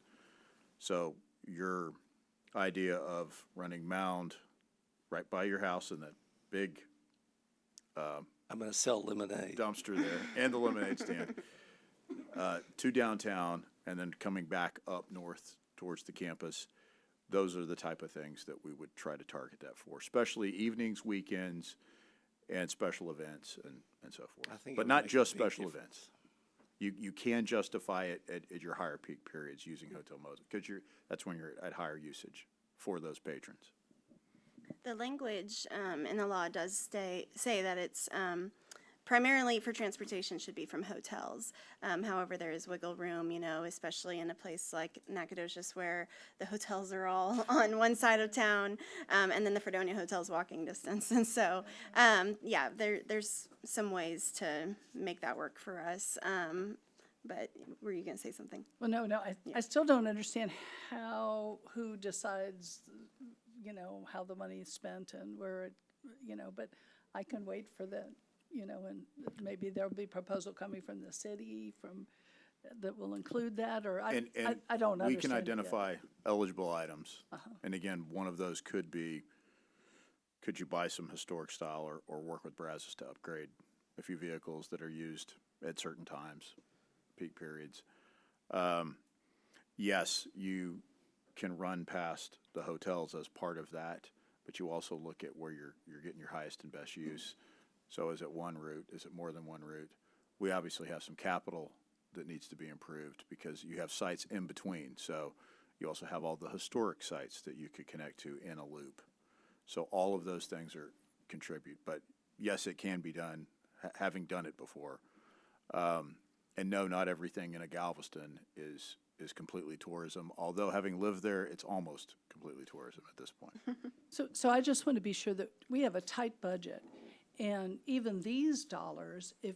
So your idea of running Mound right by your house in that big I'm gonna sell lemonade. dumpster there and the lemonade stand, to downtown and then coming back up north towards the campus. Those are the type of things that we would try to target that for, especially evenings, weekends, and special events and so I forth. think it But would not make a just big special difference. events. You can justify it at your higher peak periods using hotel modes, because that's when you're at higher usage for those patrons. The language in the law does say that it's primarily for transportation should be from hotels. However, there is wiggle room, especially in a place like Nacogdoches where the hotels are all on one side of town, and then the Fredonia Hotel's walking distance. And so, yeah, there's some ways to make that work for us. But were you going to say something? Well, no, I still don't understand who decides, how the money is spent and where it, but I can wait for that, and maybe there'll be proposal coming from the city that will include that, or I don't understand. We can it yet. identify eligible items. And again, one of those could be, could you buy some historic style or work with Brazos to upgrade a few vehicles that are used at certain times, peak periods. Yes, you can run past the hotels as part of that, but you also look at where you're getting your highest and best use. So is it one route? Is it more than one route? We obviously have some capital that needs to be improved because you have sites in between. So you also have all the historic sites that you could connect to in a loop. So all of those things contribute. But yes, it can be done, having done it before. And no, not everything in a Galveston is completely tourism. Although having lived there, it's almost completely tourism at this point. So I just want to be sure that we have a tight budget, and even these dollars, if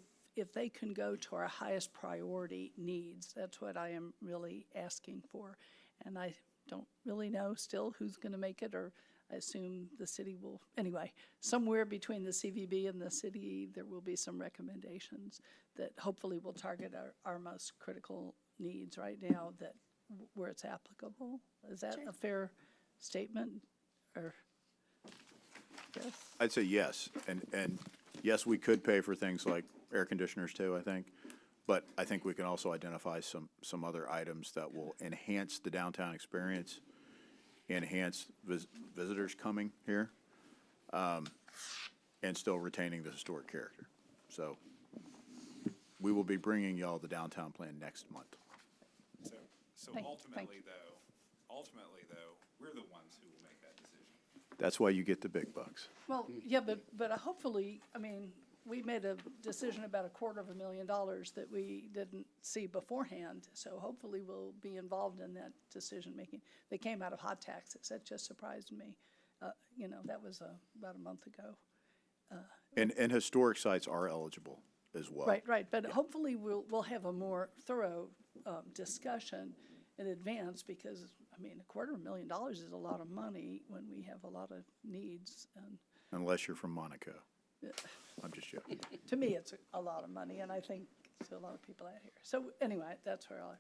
they can go to our highest priority needs, that's what I am really asking for. And I don't really know still who's going to make it, or I assume the city will. Anyway, somewhere between the CVB and the city, there will be some recommendations that hopefully will target our most critical needs right now, where it's applicable. Is that a fair statement? Or yes? I'd say yes, and yes, we could pay for things like air conditioners too, I think. But I think we can also identify some other items that will enhance the downtown experience, enhance visitors coming here, and still retaining the historic character. So we will be bringing y'all the downtown plan next month. So Thank ultimately you. though, we're the ones who will make that decision. That's why you get the big bucks. Well, yeah, but hopefully, I mean, we made a decision about $250,000 that we didn't see beforehand, so hopefully we'll be involved in that decision-making. They came out of hot taxes, that just surprised me. That was about a month ago. And historic sites are eligible as well. Right, but hopefully we'll have a more thorough discussion in advance, because, I mean, $250,000 is a lot of money when we have a lot of needs, and Unless you're from Monaco. I'm just joking. to me, it's a lot of money, and I think to a lot of people out here. So anyway, that's where I'm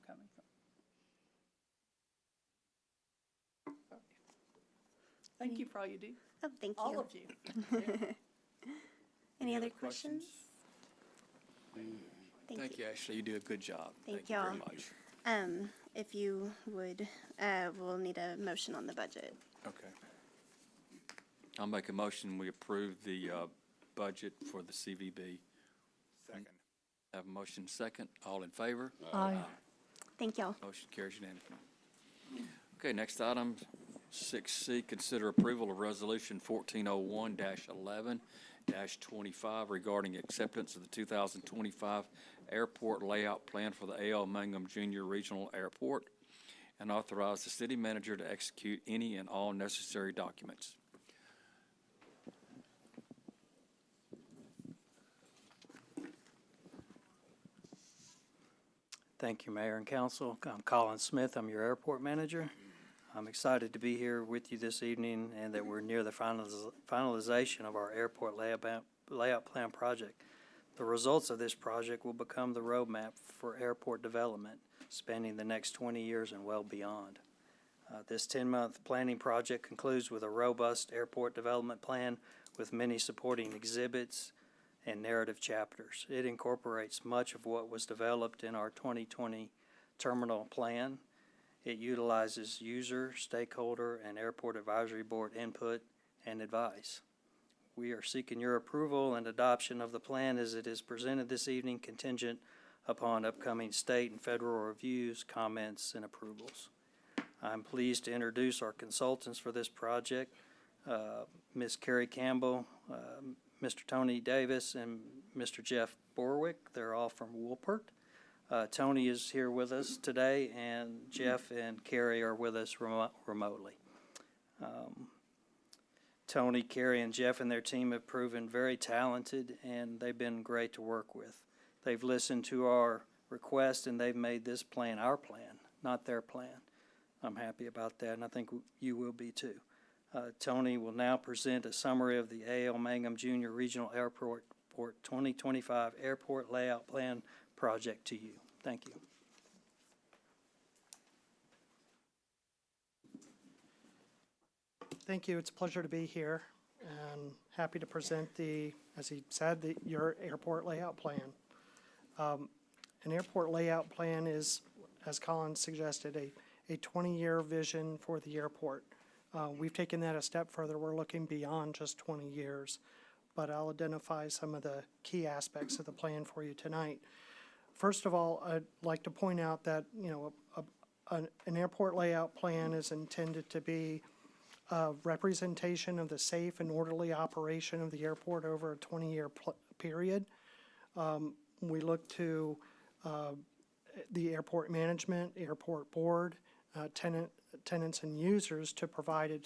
coming from. Thank you for all you do, Oh, thank you. all of you. Any other questions? Thank you, Ashley. You do a good job. Thank you very y'all. much. If you would, we'll need a motion on the budget. Okay. I'll make a motion, we approve the budget for the CVB. Second. Have a motion second. All in favor? Aye. Thank y'all. Motion carries unanimously. Okay, next item, 6C, consider approval of Resolution 1401-11-25 regarding acceptance of the 2025 airport layout plan for the A.L. Mangum Jr. Regional Airport, and authorize the city manager to execute any and all necessary documents. Thank you, Mayor and Council. I'm Colin Smith. I'm your airport manager. I'm excited to be here with you this evening and that we're near the finalization of our airport layout plan project. The results of this project will become the roadmap for airport development spanning the next 20 years and well beyond. This 10-month planning project concludes with a robust airport development plan with many supporting exhibits and narrative chapters. It incorporates much of what was developed in our 2020 terminal plan. It utilizes user, stakeholder, and airport advisory board input and advice. We are seeking your approval and adoption of the plan as it is presented this evening, contingent upon upcoming state and federal reviews, comments, and approvals. I'm pleased to introduce our consultants for this project, Ms. Carrie Campbell, Mr. Tony Davis, and Mr. Jeff Borwick. They're all from Woolpert. Tony is here with us today, and Jeff and Carrie are with us remotely. Tony, Carrie, and Jeff and their team have proven very talented, and they've been great to work with. They've listened to our request, and they've made this plan our plan, not their plan. I'm happy about that, and I think you will be too. Tony will now present a summary of the A.L. Mangum Jr. Regional Airport 2025 Airport Layout Plan project to you. Thank you. Thank you. It's a pleasure to be here and happy to present as he said, your airport layout plan. An airport layout plan is, as Colin suggested, a 20-year vision for the airport. We've taken that a step further. We're looking beyond just 20 years, but I'll identify some of the key aspects of the plan for you tonight. First of all, I'd like to point out that, an airport layout plan is intended to be a representation of the safe and orderly operation of the airport over a 20-year period. We look to the airport management, airport board, tenants and users to provide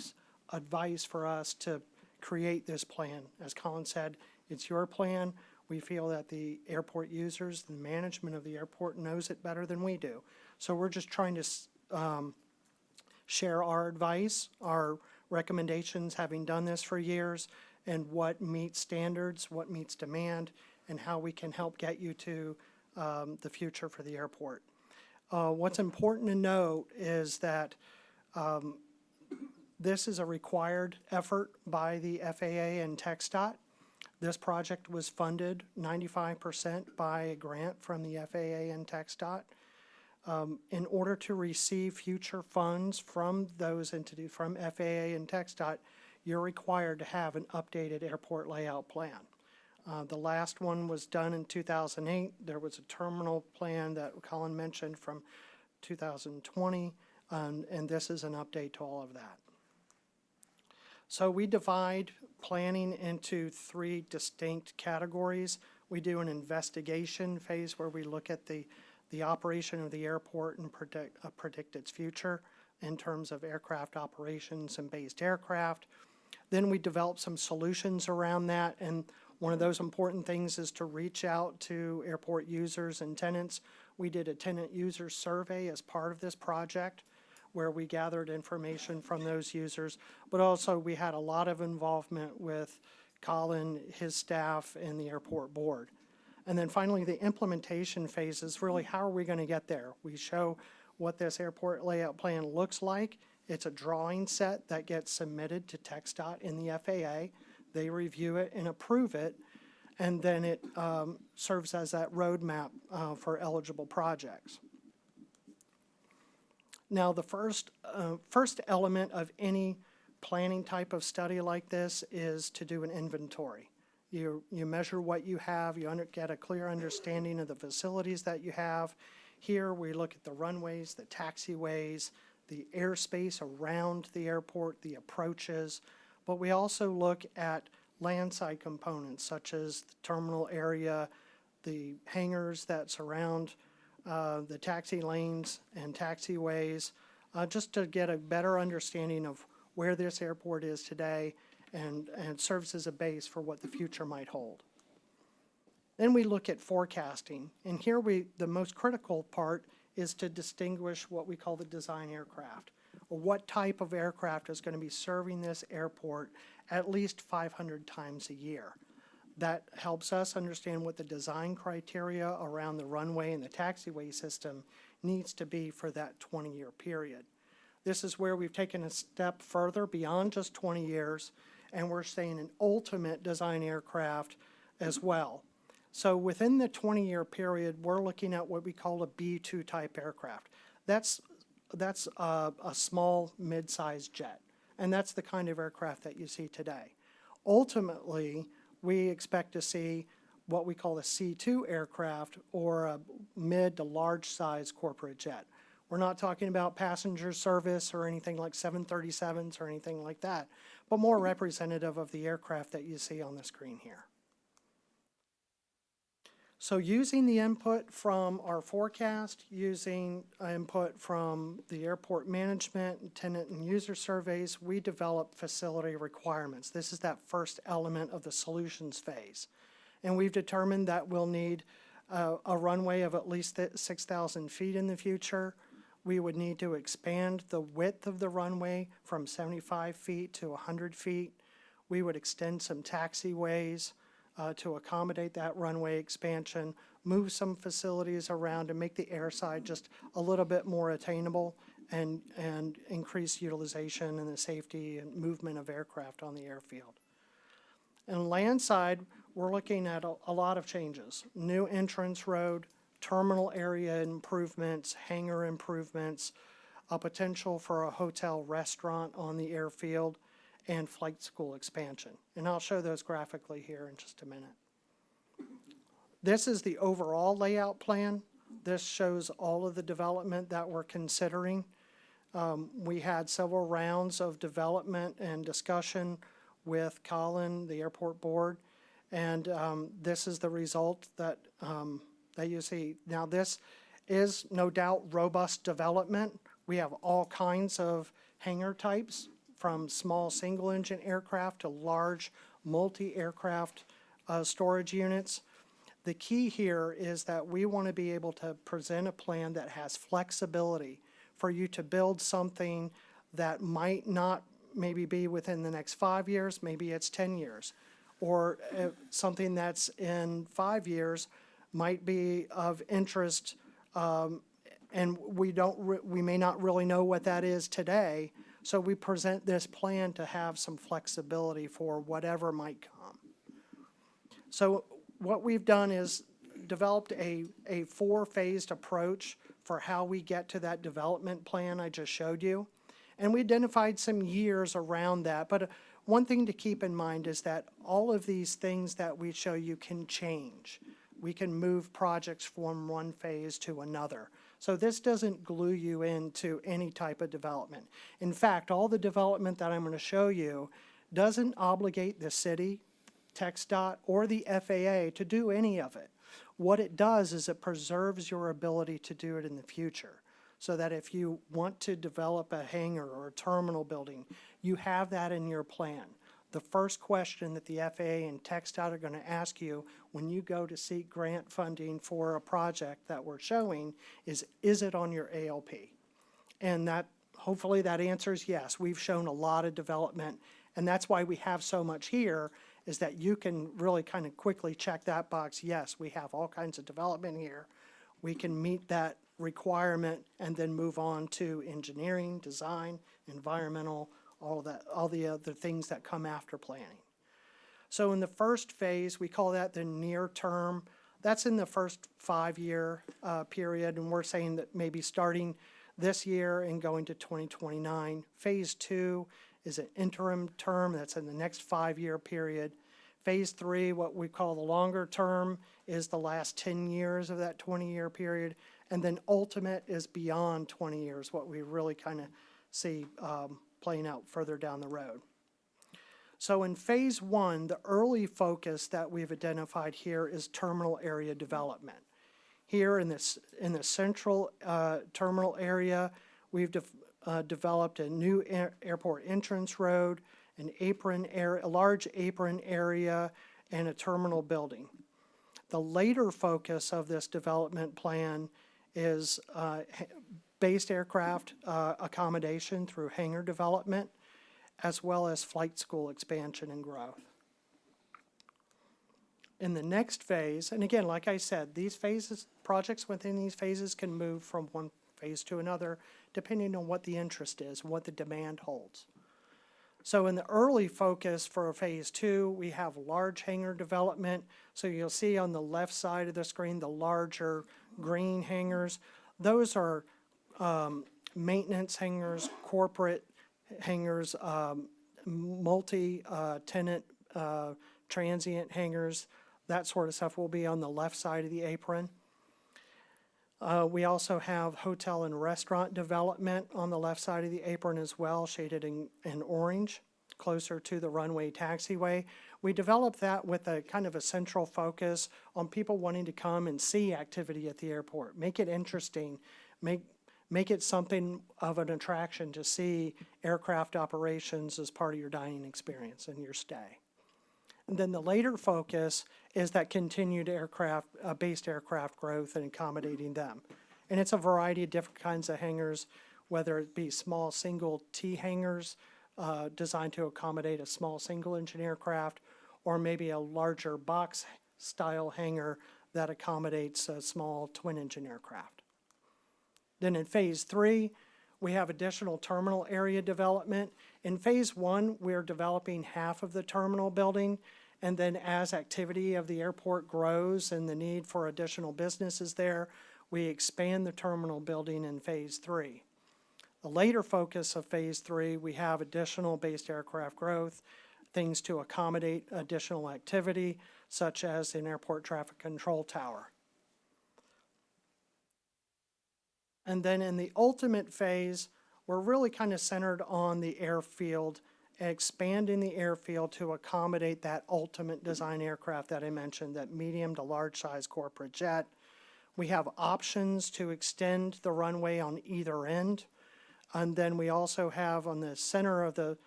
advice for us to create this plan. As Colin said, it's your plan. We feel that the airport users, the management of the airport knows it better than we do. So we're just trying to share our advice, our recommendations, having done this for years, and what meets standards, what meets demand, and how we can help get you to the future for the airport. What's important to note is that this is a required effort by the FAA and TxDOT. This project was funded 95% by a grant from the FAA and TxDOT. In order to receive future funds from those entities, from FAA and TxDOT, you're required to have an updated airport layout plan. The last one was done in 2008. There was a terminal plan that Colin mentioned from 2020, and this is an update to all of that. So we divide planning into 3 distinct categories. We do an investigation phase where we look at the operation of the airport and predict its future in terms of aircraft operations and based aircraft. Then we develop some solutions around that, and one of those important things is to reach out to airport users and tenants. We did a tenant user survey as part of this project where we gathered information from those users, but also we had a lot of involvement with Colin, his staff, and the airport board. And then finally, the implementation phase is really how are we going to get there? We show what this airport layout plan looks like. It's a drawing set that gets submitted to TxDOT in the FAA. They review it and approve it, and then it serves as that roadmap for eligible projects. Now, the first element of any planning type of study like this is to do an inventory. You measure what you have, you get a clear understanding of the facilities that you have. Here we look at the runways, the taxiways, the airspace around the airport, the approaches, but we also look at landside components such as the terminal area, the hangars that surround the taxi lanes and taxiways, just to get a better understanding of where this airport is today and serves as a base for what the future might hold. Then we look at forecasting, and here the most critical part is to distinguish what we call the design aircraft, or what type of aircraft is going to be serving this airport at least 500 times a year. That helps us understand what the design criteria around the runway and the taxiway system needs to be for that 20-year period. This is where we've taken a step further beyond just 20 years, and we're saying an ultimate design aircraft as well. So within the 20-year period, we're looking at what we call a B-2 type aircraft. That's a small, mid-sized jet, and that's the kind of aircraft that you see today. Ultimately, we expect to see what we call a C-2 aircraft, or a mid to large size corporate jet. We're not talking about passenger service or anything like 737s or anything like that, but more representative of the aircraft that you see on the screen here. So using the input from our forecast, using input from the airport management, tenant and user surveys, we developed facility requirements. This is that first element of the solutions phase. And we've determined that we'll need a runway of at least 6,000 feet in the future. We would need to expand the width of the runway from 75 feet to 100 feet. We would extend some taxiways to accommodate that runway expansion, move some facilities around to make the airside just a little bit more attainable, and increase utilization and the safety and movement of aircraft on the airfield. And land side, we're looking at a lot of changes. New entrance road, terminal area improvements, hangar improvements, a potential for a hotel restaurant on the airfield, and flight school expansion. And I'll show those graphically here in just a minute. This is the overall layout plan. This shows all of the development that we're considering. We had several rounds of development and discussion with Colin, the airport board, and this is the result that you see. Now, this is no doubt robust development. We have all kinds of hangar types, from small single-engine aircraft to large multi-aircraft storage units. The key here is that we want to be able to present a plan that has flexibility for you to build something that might not maybe be within the next 5 years, maybe it's 10 years, or something that's in 5 years might be of interest, and we may not really know what that is today. So we present this plan to have some flexibility for whatever might come. So what we've done is developed a four-phased approach for how we get to that development plan I just showed you. And we identified some years around that. But one thing to keep in mind is that all of these things that we show you can change. We can move projects from one phase to another. So this doesn't glue you into any type of development. In fact, all the development that I'm going to show you doesn't obligate the city, TxDOT, or the FAA to do any of it. What it does is it preserves your ability to do it in the future, so that if you want to develop a hangar or a terminal building, you have that in your plan. The first question that the FAA and TxDOT are going to ask you when you go to seek grant funding for a project that we're showing is it on your ALP? And that, hopefully that answer is yes. We've shown a lot of development, and that's why we have so much here, is that you can really kind of quickly check that box. Yes, we have all kinds of development here. We can meet that requirement and then move on to engineering, design, environmental, all of that, all the other things that come after planning. So in the first phase, we call that the near term. That's in the first 5-year period, and we're saying that maybe starting this year and going to 2029. Phase 2 is an interim term that's in the next 5-year period. Phase 3, what we call the longer term, is the last 10 years of that 20-year period. And then ultimate is beyond 20 years, what we really kind of see playing out further down the road. So in phase 1, the early focus that we've identified here is terminal area development. Here in the central terminal area, we've developed a new airport entrance road, a large apron area, and a terminal building. The later focus of this development plan is based aircraft accommodation through hangar development, as well as flight school expansion and growth. In the next phase, and again, like I said, these phases, projects within these phases can move from one phase two another, depending on what the interest is, what the demand holds. So in the early focus for phase two, we have large hangar development. So you'll see on the left side of the screen, the larger green hangars. Those are maintenance hangars, corporate hangars, multi-tenant transient hangars, that sort of stuff will be on the left side of the apron. We also have hotel and restaurant development on the left side of the apron as well, shaded in orange, closer to the runway taxiway. We developed that with a kind of a central focus on people wanting to come and see activity at the airport. Make it interesting, make it something of an attraction to see aircraft operations as part of your dining experience and your stay. And then the later focus is that continued aircraft, based aircraft growth and accommodating them. And it's a variety of different kinds of hangars, whether it be small single T hangars designed to accommodate a small single engine aircraft, or maybe a larger box style hangar that accommodates a small twin engine aircraft. Then in phase three, we have additional terminal area development. In phase one, we're developing half of the terminal building, and then as activity of the airport grows and the need for additional businesses there, we expand the terminal building in phase three. The later focus of phase three, we have additional based aircraft growth, things to accommodate additional activity, such as an airport traffic control tower. And then in the ultimate phase, we're really kind of centered on the airfield, expanding the airfield to accommodate that ultimate design aircraft that I mentioned, that medium to large size corporate jet. We have options to extend the runway on either end. And then we also have on the center of the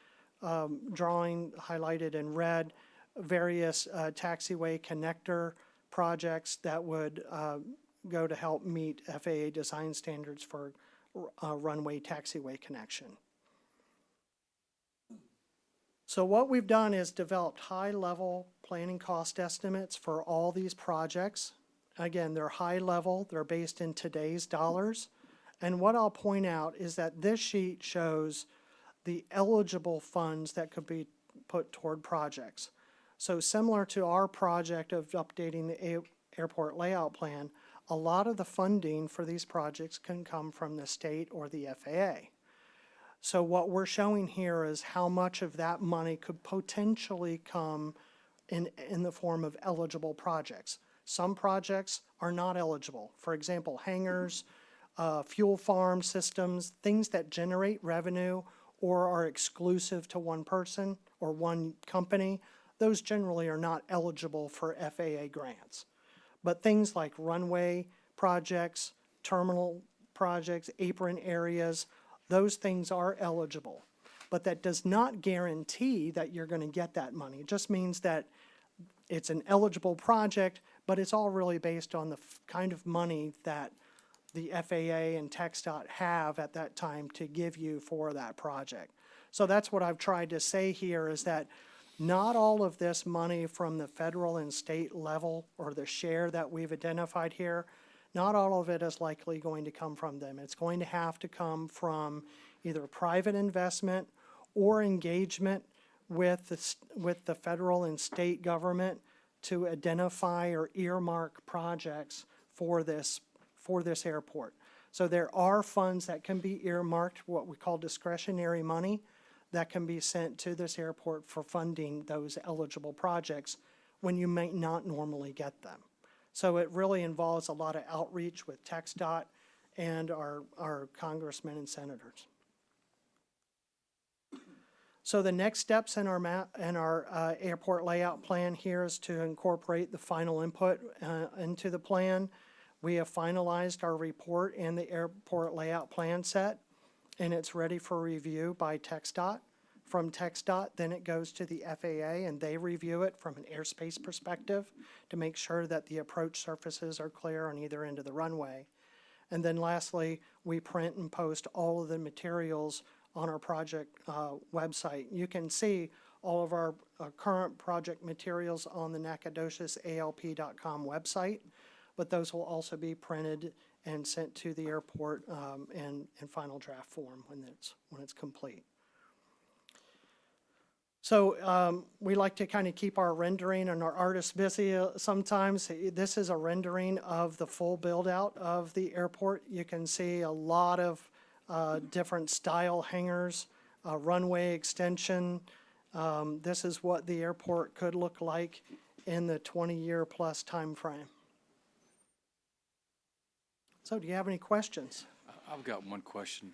drawing highlighted in red, various taxiway connector projects that would go to help meet FAA design standards for runway taxiway connection. So what we've done is developed high-level planning cost estimates for all these projects. Again, they're high-level, they're based in today's dollars. And what I'll point out is that this sheet shows the eligible funds that could be put toward projects. So similar to our project of updating the airport layout plan, a lot of the funding for these projects can come from the state or the FAA. So what we're showing here is how much of that money could potentially come in the form of eligible projects. Some projects are not eligible. For example, hangars, fuel farm systems, things that generate revenue or are exclusive to one person or one company, those generally are not eligible for FAA grants. But things like runway projects, terminal projects, apron areas, those things are eligible. But that does not guarantee that you're going to get that money. It just means that it's an eligible project, but it's all really based on the kind of money that the FAA and TxDOT have at that time to give you for that project. So that's what I've tried to say here, is that not all of this money from the federal and state level, or the share that we've identified here, not all of it is likely going to come from them. It's going to have to come from either private investment or engagement with the federal and state government to identify or earmark projects for this airport. So there are funds that can be earmarked, what we call discretionary money, that can be sent to this airport for funding those eligible projects when you may not normally get them. So it really involves a lot of outreach with TxDOT and our congressmen and senators. So the next steps in our airport layout plan here is to incorporate the final input into the plan. We have finalized our report and the airport layout plan set, and it's ready for review by TxDOT. From TxDOT, then it goes to the FAA, and they review it from an airspace perspective to make sure that the approach surfaces are clear on either end of the runway. And then lastly, we print and post all of the materials on our project website. You can see all of our current project materials on the nacogdochesalp.com website. but those will also be printed and sent to the airport in final draft form when it's complete. So we like to kind of keep our rendering and our artists busy sometimes. This is a rendering of the full build-out of the airport. You can see a lot of different style hangars, runway extension. This is what the airport could look like in the 20-year plus time frame. So do you have any questions? I've got one question.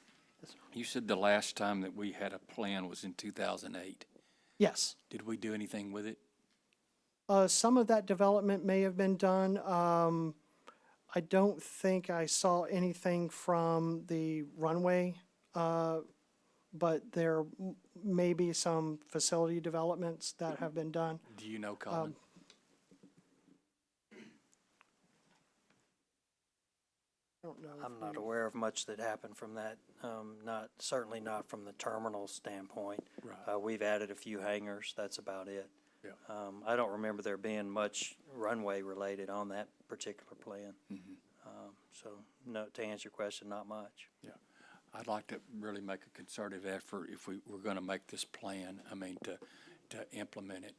You said the last time that we had a plan was in 2008. Yes. Did we do anything with it? Some of that development may have been done. I don't think I saw anything from the runway, but there may be some facility developments that have been done. Do you know, Colin? I don't know. if I'm not we- aware of much that happened from that, certainly not from the terminal standpoint. Right. We've added a few hangars, that's about it. Yeah. I don't remember there being much runway related on that particular plan. So, no, to answer your question, not much. Yeah. I'd like to really make a concerted effort if we were going to make this plan, to implement it.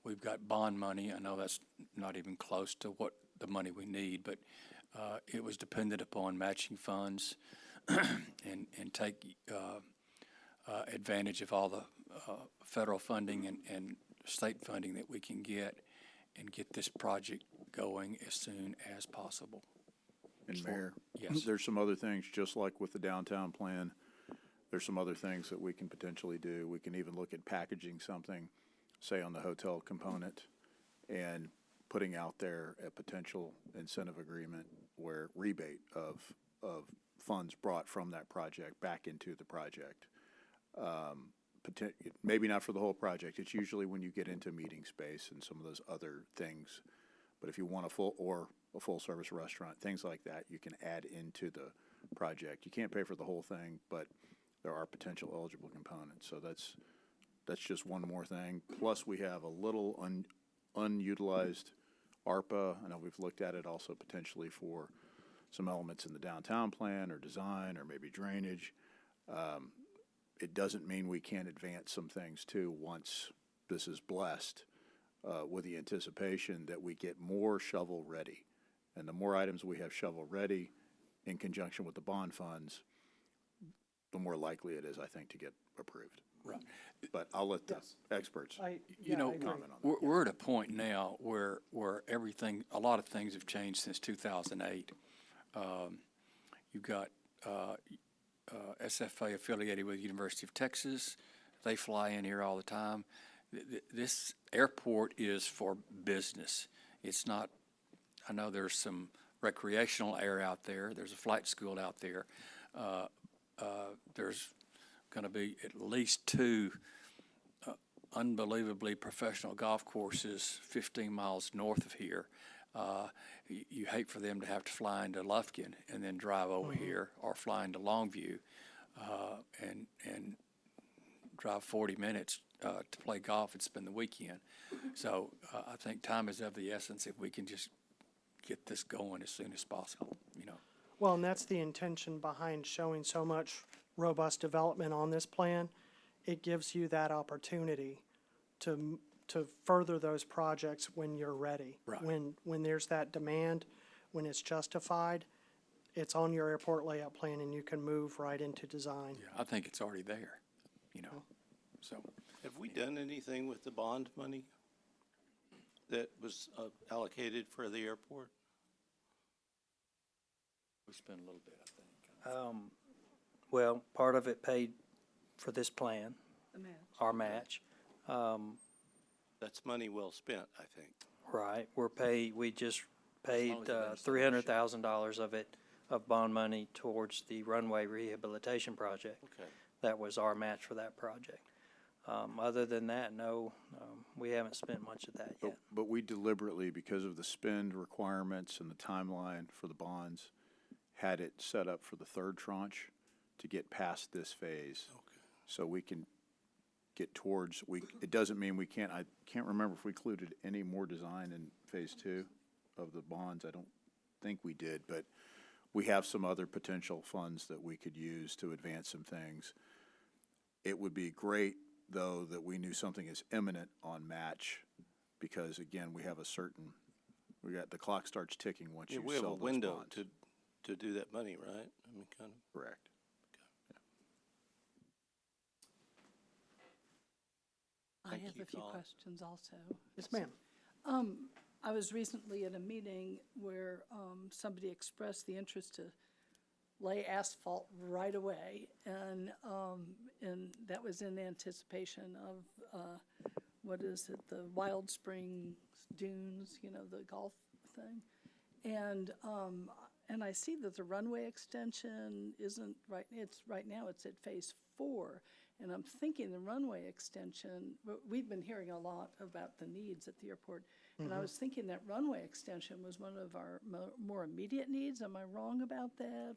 We've got bond money. I know that's not even close to what the money we need, but it was dependent upon matching funds and take advantage of all the federal funding and state funding that we can get and get this project going as soon as possible. And Mayor, Yes. there's some other things, just like with the downtown plan, there's some other things that we can potentially do. We can even look at packaging something, say on the hotel component, and putting out there a potential incentive agreement where rebate of funds brought from that project back into the project. Maybe not for the whole project. It's usually when you get into meeting space and some of those other things. But if you want a full-service restaurant, things like that, you can add into the project. You can't pay for the whole thing, but there are potential eligible components. So that's just one more thing. Plus, we have a little unutilized ARPA. I know we've looked at it also potentially for some elements in the downtown plan or design or maybe drainage. It doesn't mean we can't advance some things too once this is blessed, with the anticipation that we get more shovel ready. And the more items we have shovel ready in conjunction with the bond funds, the more likely it is, I think, to get approved. Right. But I'll let the experts You know, comment on that. we're at a point now where a lot of things have changed since 2008. You've got SFA affiliated with the University of Texas. They fly in here all the time. This airport is for business. It's not, I know there's some recreational air out there. There's a flight school out there. There's going to be at least two unbelievably professional golf courses 15 miles north of here. You hate for them to have to fly into Lufkin and then drive over here, or fly into Longview and drive 40 minutes to play golf and spend the weekend. So I think time is of the essence if we can just get this going as soon as possible, you know. Well, and that's the intention behind showing so much robust development on this plan. It gives you that opportunity to further those projects when you're ready. Right. When there's that demand, when it's justified, it's on your airport layout plan and you can move right into design. I think it's already there, you know, so. Have we done anything with the bond money that was allocated for the airport? We spent a little bit, I think. Well, part of it paid for this plan, The match. our match. That's money well spent, I think. Right, we just paid long as it doesn't $300,000 of it, of bond money towards the runway rehabilitation project. Okay. That was our match for that project. Other than that, no, we haven't spent much of that yet. But we deliberately, because of the spend requirements and the timeline for the bonds, had it set up for the third tranche to get past this phase. Okay. So we can get towards, it doesn't mean we can't, I can't remember if we included any more design in phase two of the bonds. I don't think we did, but we have some other potential funds that we could use to advance some things. It would be great, though, that we knew something is imminent on match, because again, we have the clock starts ticking once you We have a sell those window bonds. to do that money, right? I mean, kind of. Correct. I Thank have you, a few Colin. questions also. Yes, ma'am. I was recently at a meeting where somebody expressed the interest to lay asphalt right away, and that was in anticipation of, what is it, the Wild Springs Dunes, you know, the golf thing. And I see that the runway extension isn't right now it's at phase 4. And I'm thinking the runway extension, we've been hearing a lot about the needs at the airport. And I was thinking that runway extension was one of our more immediate needs. Am I wrong about that?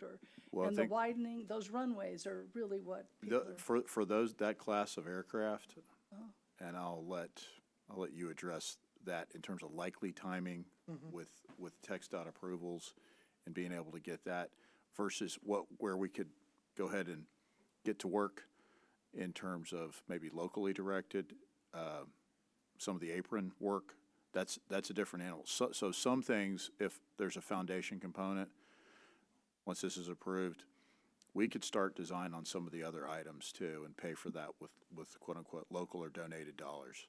Well, I And the think- widening, those runways are really what people are. For that class of aircraft, and I'll let you address that in terms of likely timing with TxDOT approvals and being able to get that versus where we could go ahead and get to work in terms of maybe locally directed, some of the apron work. That's a different animal. So some things, if there's a foundation component, once this is approved, we could start design on some of the other items too and pay for that with quote-unquote local or donated dollars.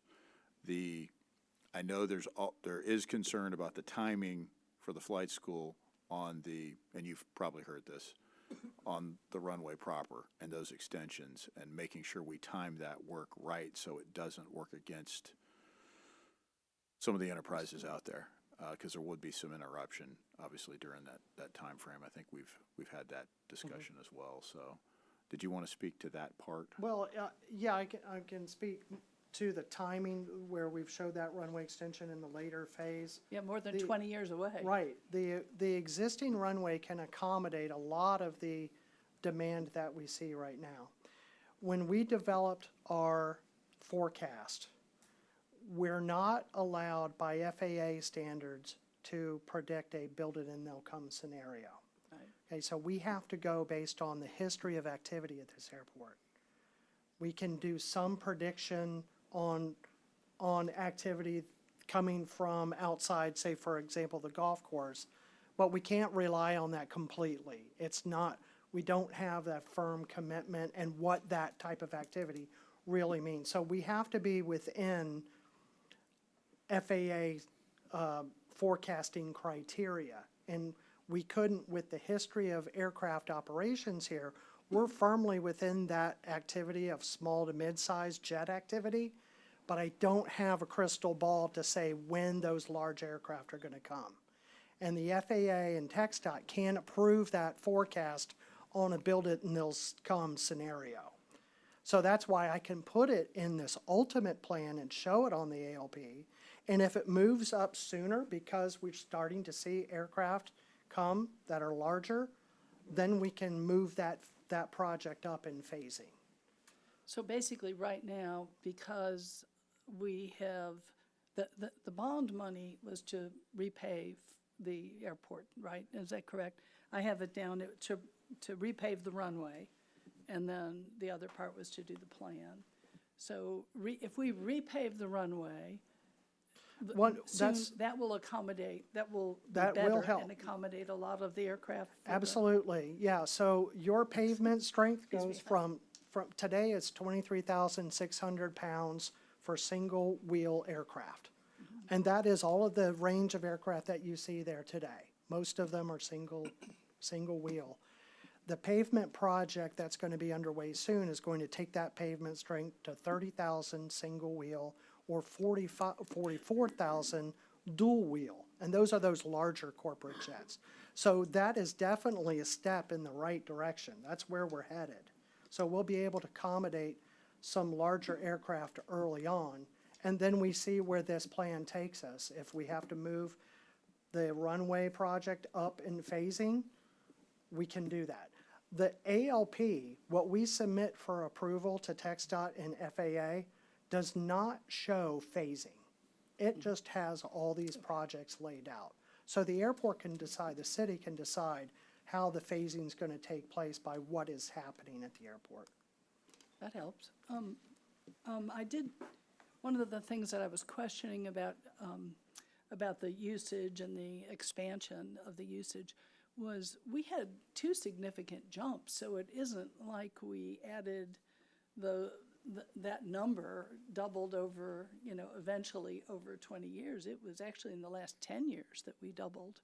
I know there is concern about the timing for the flight school and you've probably heard this, on the runway proper and those extensions and making sure we time that work right so it doesn't work against some of the enterprises out there, because there would be some interruption, obviously, during that time frame. I think we've had that discussion as well. So, did you want to speak to that part? Well, yeah, I can speak to the timing where we've showed that runway extension in the later phase. Yeah, more than 20 years away. Right. The existing runway can accommodate a lot of the demand that we see right now. When we developed our forecast, we're not allowed by FAA standards to predict a build it and they'll come scenario. Right. Okay, so we have to go based on the history of activity at this airport. We can do some prediction on activity coming from outside, say, for example, the golf course, but we can't rely on that completely. We don't have that firm commitment and what that type of activity really means. So we have to be within FAA forecasting criteria. And we couldn't, with the history of aircraft operations here, we're firmly within that activity of small to mid-sized jet activity, but I don't have a crystal ball to say when those large aircraft are going to come. And the FAA and TxDOT can't approve that forecast on a build it and they'll come scenario. So that's why I can put it in this ultimate plan and show it on the ALP. And if it moves up sooner because we're starting to see aircraft come that are larger, then we can move that project up in phasing. So basically, right now, because we have, the bond money was to repave the airport, right? Is that correct? I have it down to repave the runway, and then the other part was to do the plan. So if we repave the runway, that will accommodate, that will be That will better help. and accommodate a lot of the aircraft. for the- Absolutely, yeah. So your pavement strength goes from today it's 23,600 pounds for single wheel aircraft. And that is all of the range of aircraft that you see there today. Most of them are single wheel. The pavement project that's going to be underway soon is going to take that pavement strength to 30,000 single wheel or 44,000 dual wheel. And those are those larger corporate jets. So that is definitely a step in the right direction. That's where we're headed. So we'll be able to accommodate some larger aircraft early on. And then we see where this plan takes us. If we have to move the runway project up in phasing, we can do that. The ALP, what we submit for approval to TxDOT and FAA, does not show phasing. It just has all these projects laid out. So the airport can decide, the city can decide how the phasing is going to take place by what is happening at the airport. That helps. I did, one of the things that I was questioning about the usage and the expansion of the usage was we had two significant jumps, so it isn't like we added that number doubled over, eventually over 20 years. It was actually in the last 10 years that we doubled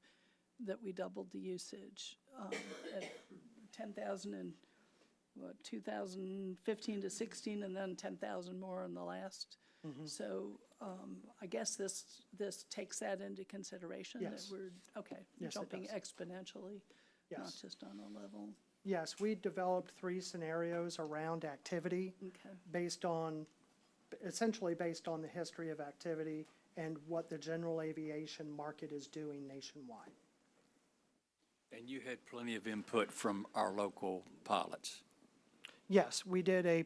the usage at 10,000 in 2015 to 16, and then 10,000 more in the last. So I guess this takes that into consideration, that Yes. we're, okay, Yes, it jumping does. exponentially, not Yes. just on a level. Yes, we developed 3 scenarios around activity Okay. essentially based on the history of activity and what the general aviation market is doing nationwide. And you had plenty of input from our local pilots. Yes, we did a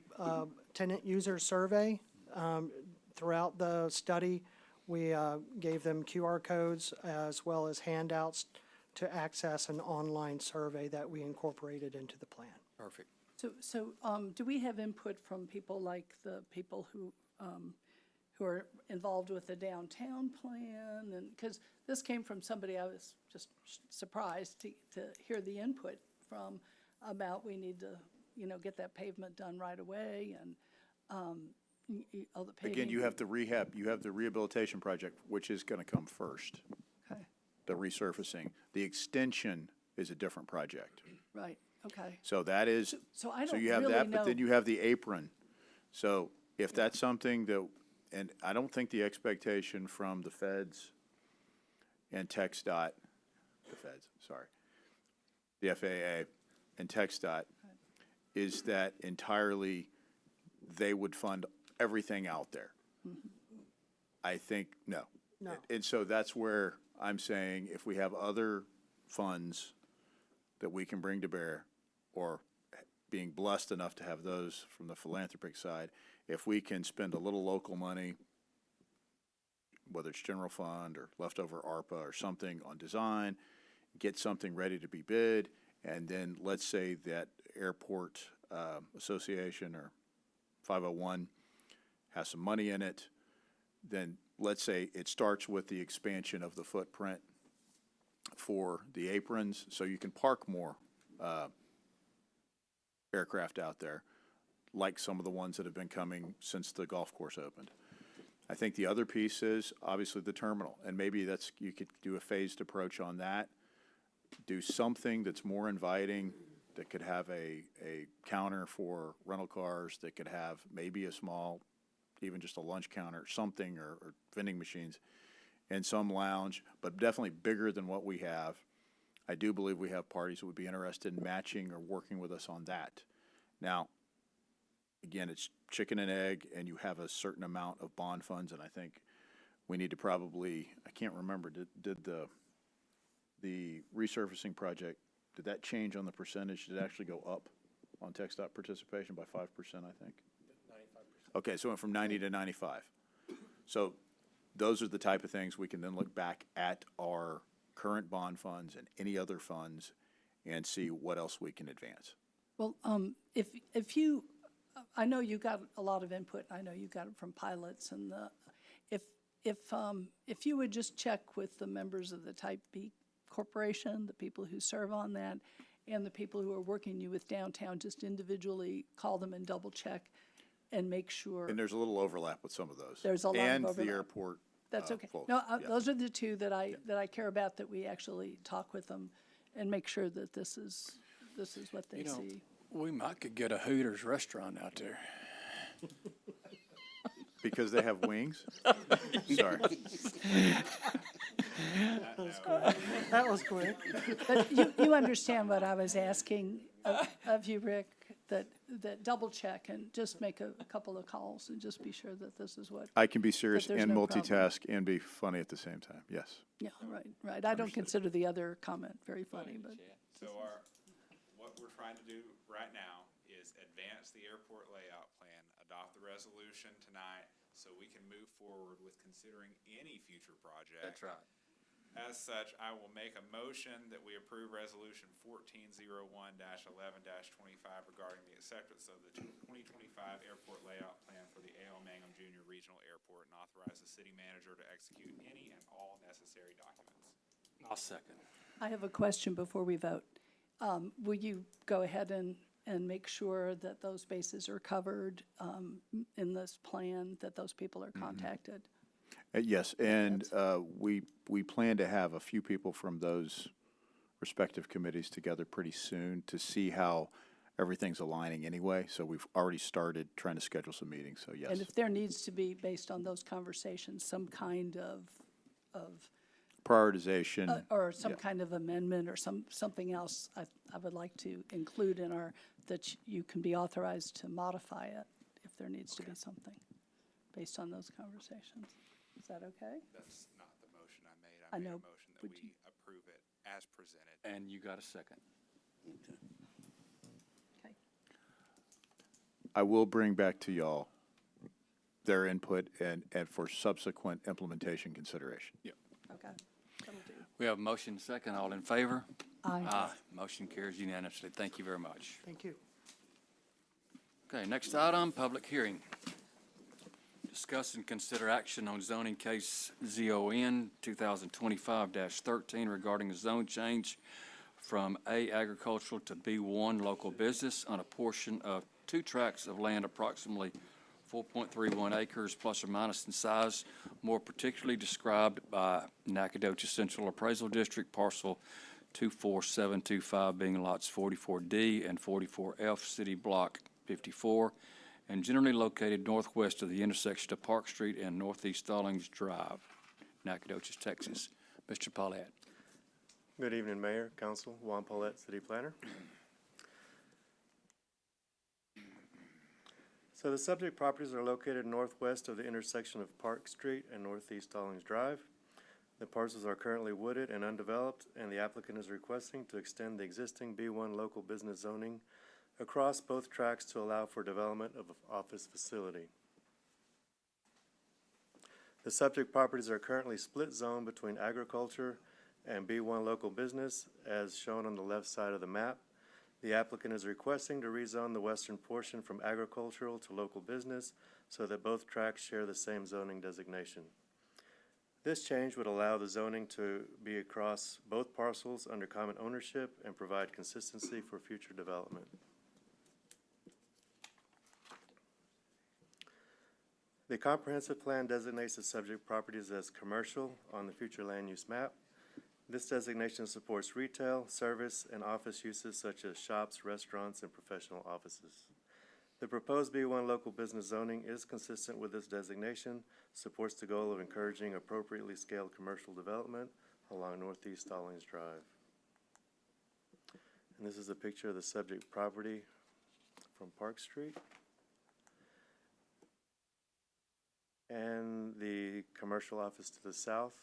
tenant user survey. Throughout the study, we gave them QR codes as well as handouts to access an online survey that we incorporated into the plan. Perfect. So do we have input from people like the people who are involved with the downtown plan? And, because this came from somebody I was just surprised to hear the input from about we need to, get that pavement done right away and all the paving. Again, you have the rehabilitation project, which is gonna come first, Okay, the resurfacing. The extension is a different project. right, okay. So that is, So I so don't you have really that, but then know- you have the apron. So if that's something that, and I don't think the expectation from the feds and TxDOT, the FAA and TxDOT is that entirely they would fund everything out there. I think, no. No. And so that's where I'm saying if we have other funds that we can bring to bear, or being blessed enough to have those from the philanthropic side, if we can spend a little local money, whether it's general fund or leftover ARPA or something on design, get something ready to be bid, and then let's say that airport association or 501 has some money in it, then let's say it starts with the expansion of the footprint for the aprons, so you can park more aircraft out there, like some of the ones that have been coming since the golf course opened. I think the other piece is obviously the terminal, and maybe you could do a phased approach on that. Do something that's more inviting, that could have a counter for rental cars, that could have maybe a small, even just a lunch counter, something, or vending machines, and some lounge, but definitely bigger than what we have. I do believe we have parties that would be interested in matching or working with us on that. Now, again, it's chicken and egg, and you have a certain amount of bond funds, and I think we need to probably, I can't remember, did the resurfacing project, did that change on the percentage? Did it actually go up on TxDOT participation by 5%, I think? 95%. Okay, so it went from 90 to 95. So those are the type of things we can then look back at our current bond funds and any other funds and see what else we can advance. Well, if you, I know you got a lot of input, I know you got it from pilots, and if you would just check with the members of the Type B Corporation, the people who serve on that, and the people who are working you with downtown, just individually call them and double check and make sure. And there's a little overlap with some of those. There's a lot of And the overlap. airport That's okay. folks, No, yeah. those are the two that I care about, that we actually talk with them and make sure that this is what they see. We might could get a Hooters restaurant out there. Because they have wings? Sorry. That was quick. But you understand what I was asking of you, Rick, that double check and just make a couple of calls and just be sure that this is what. I can be serious there's and no problem. multitask and be funny at the same time, yes. Yeah, right. I don't consider the other comment very funny, but. So what we're trying to do right now is advance the airport layout plan, adopt the resolution tonight, so we can move forward with considering any future project. That's right. As such, I will make a motion that we approve Resolution 1401-11-25 regarding the acceptance of the 2025 airport layout plan for the A.L. Mangum Jr. Regional Airport and authorize the city manager to execute any and all necessary documents. I'll second. I have a question before we vote. Will you go ahead and make sure that those bases are covered in this plan, that those people are contacted? Yes, and we plan to have a few people from those respective committees together pretty soon to see how everything's aligning anyway. So we've already started trying to schedule some meetings, so yes. And if there needs to be, based on those conversations, some kind of Prioritization. or some Yeah. kind of amendment or something else, I would like to include in that you can be authorized to modify it if there needs to be something based on those conversations. Is that okay? That's not the motion I made. I I made know. a motion that Would we you- approve it as presented. And you got a second. Okay. I will bring back to y'all their input and for subsequent implementation consideration. Yep. Okay. That'll do. We have a motion second. All in favor? Aye. Motion carries unanimously. Thank you very much. Thank you. Okay, next item, public hearing. Discuss and consider action on zoning case ZON 2025-13 regarding a zone change from A agricultural to B1 local business on a portion of 2 tracts of land approximately 4.31 acres plus or minus in size, more particularly described by Nacogdoches Central Appraisal District, parcel 24725 being lots 44D and 44F, City Block 54, and generally located northwest of the intersection of Park Street and Northeast Stallings Drive, Nacogdoches, Texas. Mr. Paulette. Good evening, Mayor, Council. Juan Paulette, City Planner. So the subject properties are located northwest of the intersection of Park Street and Northeast Stallings Drive. The parcels are currently wooded and undeveloped, and the applicant is requesting to extend the existing B1 local business zoning across both tracts to allow for development of an office facility. The subject properties are currently split zone between agriculture and B1 local business, as shown on the left side of the map. The applicant is requesting to rezone the western portion from agricultural to local business so that both tracts share the same zoning designation. This change would allow the zoning to be across both parcels under common ownership and provide consistency for future development. The comprehensive plan designates the subject properties as commercial on the future land use map. This designation supports retail, service, and office uses such as shops, restaurants, and professional offices. The proposed B1 local business zoning is consistent with this designation, supports the goal of encouraging appropriately scaled commercial development along Northeast Stallings Drive. And this is a picture of the subject property from Park Street. And the commercial office to the south.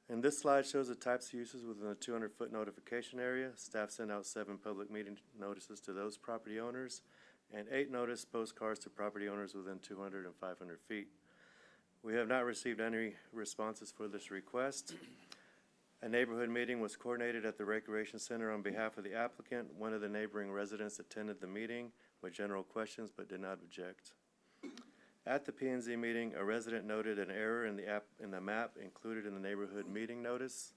And this slide shows the types of uses within the 200-foot notification area. Staff sent out 7 public meeting notices to those property owners and 8 notice postcards to property owners within 200 and 500 feet. We have not received any responses for this request. A neighborhood meeting was coordinated at the Recreation Center on behalf of the applicant. One of the neighboring residents attended the meeting with general questions but did not object. At the P&Z meeting, a resident noted an error in the map included in the neighborhood meeting notice.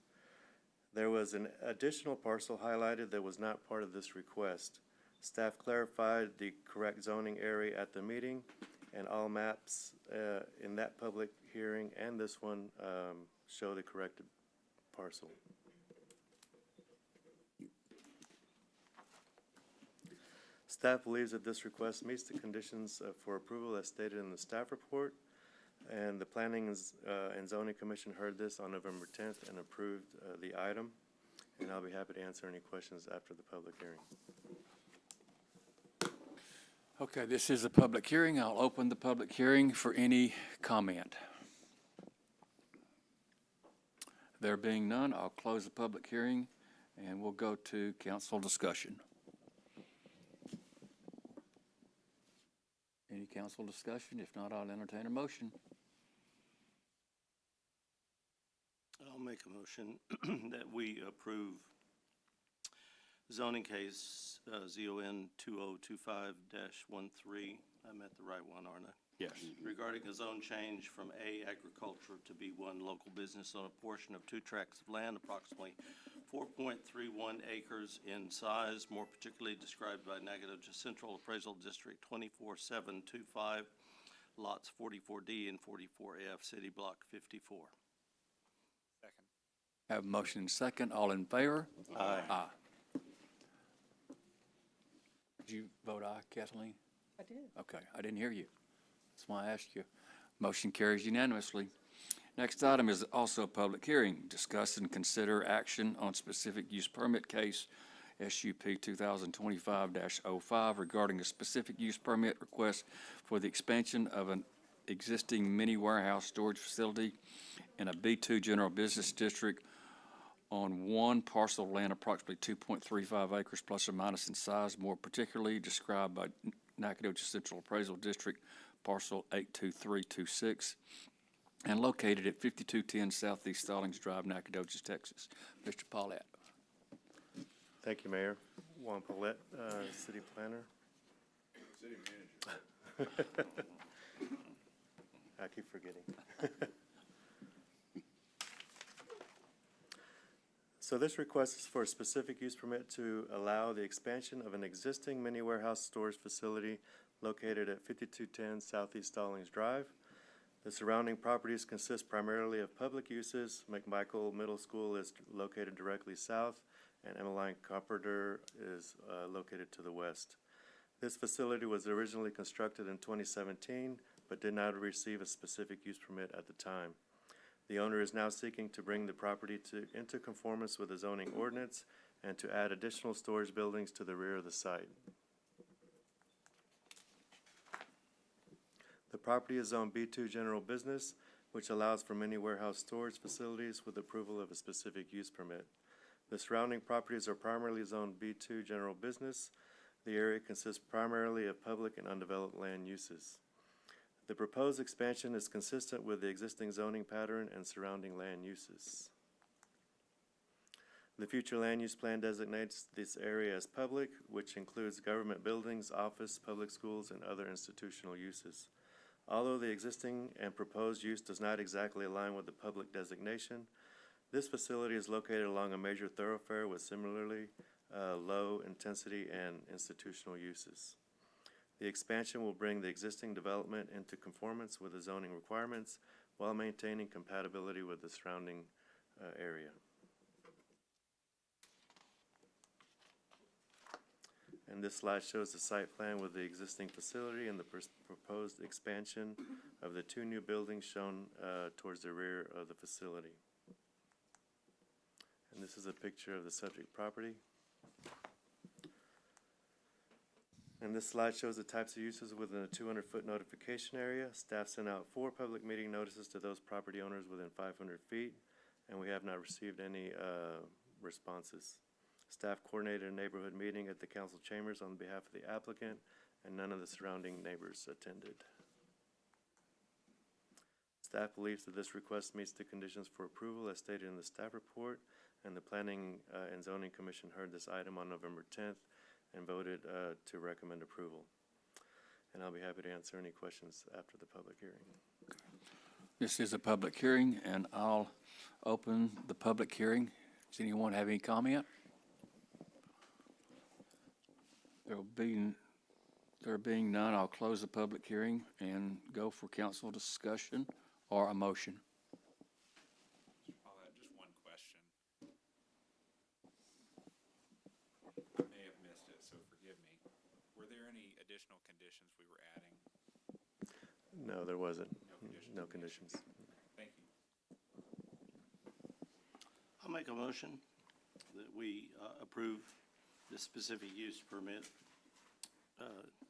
There was an additional parcel highlighted that was not part of this request. Staff clarified the correct zoning area at the meeting, and all maps in that public hearing and this one show the corrected parcel. Staff believes that this request meets the conditions for approval as stated in the staff report, and the Planning and Zoning Commission heard this on November 10th and approved the item, and I'll be happy to answer any questions after the public hearing. Okay, this is a public hearing. I'll open the public hearing for any comment. There being none, I'll close the public hearing, and we'll go to council discussion. Any council discussion? If not, I'll entertain a motion. I'll make a motion that we approve zoning case ZON 2025-13. I'm at the right one, aren't I? Yes. Regarding a zone change from A, agriculture, to B1, local business on a portion of 2 tracts of land, approximately 4.31 acres in size, more particularly described by Nacogdoches Central Appraisal District 24725, lots 44D and 44F, City Block 54. Second. Have a motion and second. All in favor? Aye. Aye. Did you vote aye, Kathleen? I did. Okay, I didn't hear you. That's why I asked you. Motion carries unanimously. Next item is also a public hearing. Discuss and consider action on specific use permit case SUP 2025-05 regarding a specific use permit request for the expansion of an existing mini warehouse storage facility in a B2 general business district on one parcel of land approximately 2.35 acres plus or minus in size, more particularly described by Nacogdoches Central Appraisal District, parcel 82326, and located at 5210 Southeast Stallings Drive, Nacogdoches, Texas. Mr. Paulette. Thank you, Mayor. Juan Paulette, City Planner. City Manager. I keep forgetting. So this request is for a specific use permit to allow the expansion of an existing mini warehouse storage facility located at 5210 Southeast Stallings Drive. The surrounding properties consist primarily of public uses. McMichael Middle School is located directly south, and Emmeline Carpenter is located to the west. This facility was originally constructed in 2017, but did not receive a specific use permit at the time. The owner is now seeking to bring the property into conformance with the zoning ordinance and to add additional storage buildings to the rear of the site. The property is zoned B2 General Business, which allows for many warehouse storage facilities with approval of a specific use permit. The surrounding properties are primarily zoned B2 General Business. The area consists primarily of public and undeveloped land uses. The proposed expansion is consistent with the existing zoning pattern and surrounding land uses. The future land use plan designates this area as public, which includes government buildings, office, public schools, and other institutional uses. Although the existing and proposed use does not exactly align with the public designation, this facility is located along a major thoroughfare with similarly low intensity and institutional uses. The expansion will bring the existing development into conformance with the zoning requirements while maintaining compatibility with the surrounding area. And this slide shows the site plan with the existing facility and the proposed expansion of the 2 new buildings shown towards the rear of the facility. And this is a picture of the subject property. And this slide shows the types of uses within a 200-foot notification area. Staff sent out 4 public meeting notices to those property owners within 500 feet, and we have not received any responses. Staff coordinated a neighborhood meeting at the council chambers on behalf of the applicant, and none of the surrounding neighbors attended. Staff believes that this request meets the conditions for approval as stated in the staff report, and the Planning and Zoning Commission heard this item on November 10th and voted to recommend approval. And I'll be happy to answer any questions after the public hearing. This is a public hearing, and I'll open the public hearing. Does anyone have any comment? There being none, I'll close the public hearing and go for council discussion or a motion. Mr. Paulette, just one question. I may have missed it, so forgive me. Were there any additional conditions we were adding? No, there wasn't. No conditions. No conditions. Thank you. I'll make a motion that we approve the specific use permit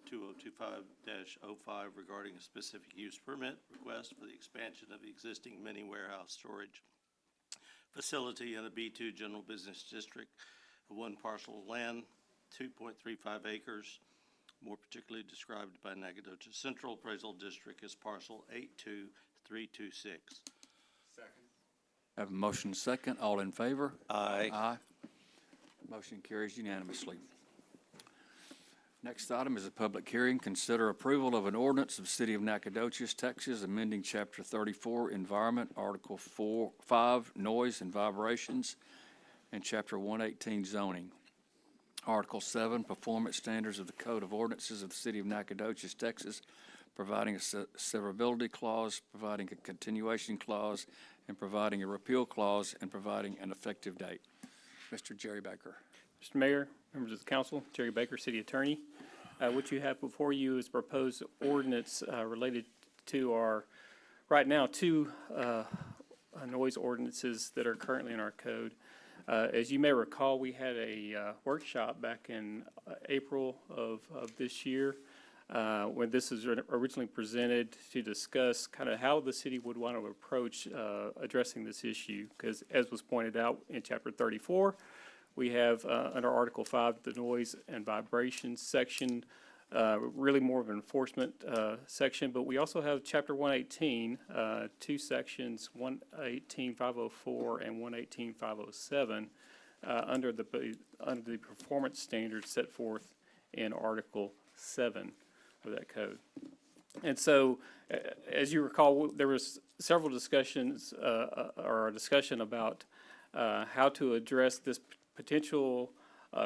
2025-05 regarding a specific use permit request for the expansion of the existing mini warehouse storage facility in a B2 General Business District, one parcel of land, 2.35 acres, more particularly described by Nacogdoches Central Appraisal District as parcel 82326. Have a motion second. All in favor? Aye. Aye. Motion carries unanimously. Next item is a public hearing. Consider approval of an ordinance of the City of Nacogdoches, Texas, amending Chapter 34 Environment, Article 5 Noise and Vibrations, and Chapter 118 Zoning. Article 7 Performance Standards of the Code of Ordinances of the City of Nacogdoches, Texas, providing a severability clause, providing a continuation clause, and providing a repeal clause, and providing an effective date. Mr. Jerry Baker. Mr. Mayor, members of the council, Jerry Baker, City Attorney. What you have before you is proposed ordinance related to our, right now, two noise ordinances that are currently in our code. As you may recall, we had a workshop back in April of this year when this was originally presented to discuss kind of how the city would want to approach addressing this issue. Because as was pointed out in Chapter 34, we have under Article 5, the noise and vibration section, really more of an enforcement section. But we also have Chapter 118, two sections, 118.504 and 118.507, under the performance standards set forth in Article 7 of that code. And so, as you recall, there was several discussions or a discussion about how to address this potential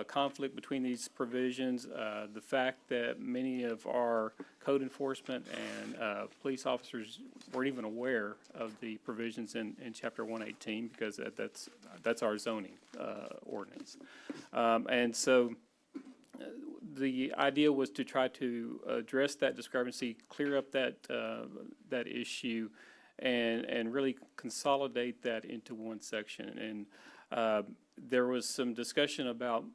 conflict between these provisions, the fact that many of our code enforcement and police officers weren't even aware of the provisions in Chapter 118 because that's our zoning ordinance. And so the idea was to try to address that discrepancy, clear up that issue, and really consolidate that into one section. And there was some discussion about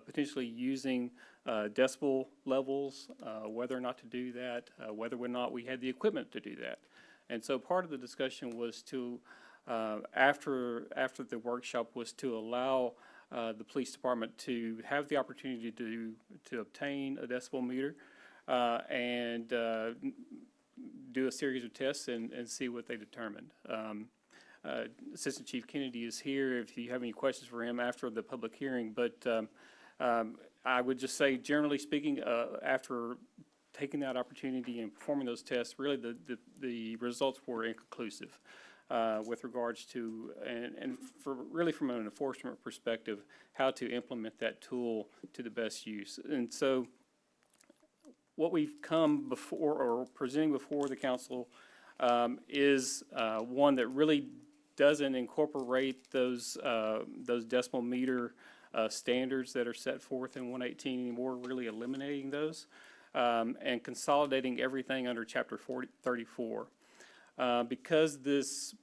potentially using decibel levels, whether or not to do that, whether or not we had the equipment to do that. And so part of the discussion was to, after the workshop, was to allow the police department to have the opportunity to obtain a decibel meter and do a series of tests and see what they determined. Assistant Chief Kennedy is here if you have any questions for him after the public hearing. But I would just say, generally speaking, after taking that opportunity and performing those tests, really the results were inconclusive with regards to, and for really from an enforcement perspective, how to implement that tool to the best use. And so what we've come before or presenting before the council is one that really doesn't incorporate those decibel meter standards that are set forth in 118 anymore, really eliminating those and consolidating everything under Chapter 34. Because this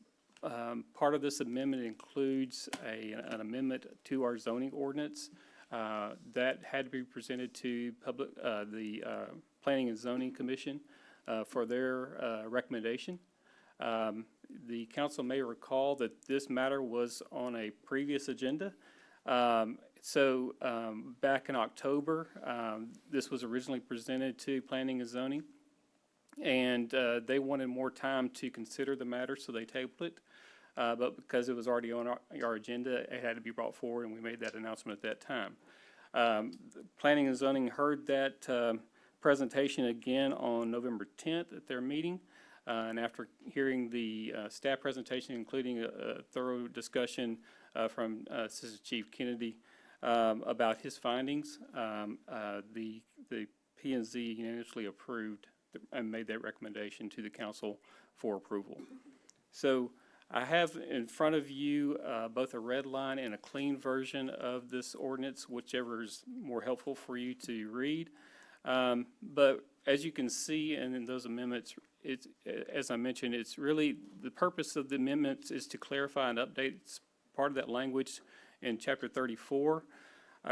part of this amendment includes an amendment to our zoning ordinance that had to be presented to the Planning and Zoning Commission for their recommendation. The council may recall that this matter was on a previous agenda. So back in October, this was originally presented to Planning and Zoning, and they wanted more time to consider the matter, so they tabled it. But because it was already on our agenda, it had to be brought forward, and we made that announcement at that time. Planning and Zoning heard that presentation again on November 10th at their meeting. And after hearing the staff presentation, including a thorough discussion from Assistant Chief Kennedy about his findings, the P&Z unanimously approved and made that recommendation to the council for approval. So I have in front of you both a red line and a clean version of this ordinance, whichever is more helpful for you to read. But as you can see, and in those amendments, it's, as I mentioned, it's really the purpose of the amendments is to clarify and update part of that language in Chapter 34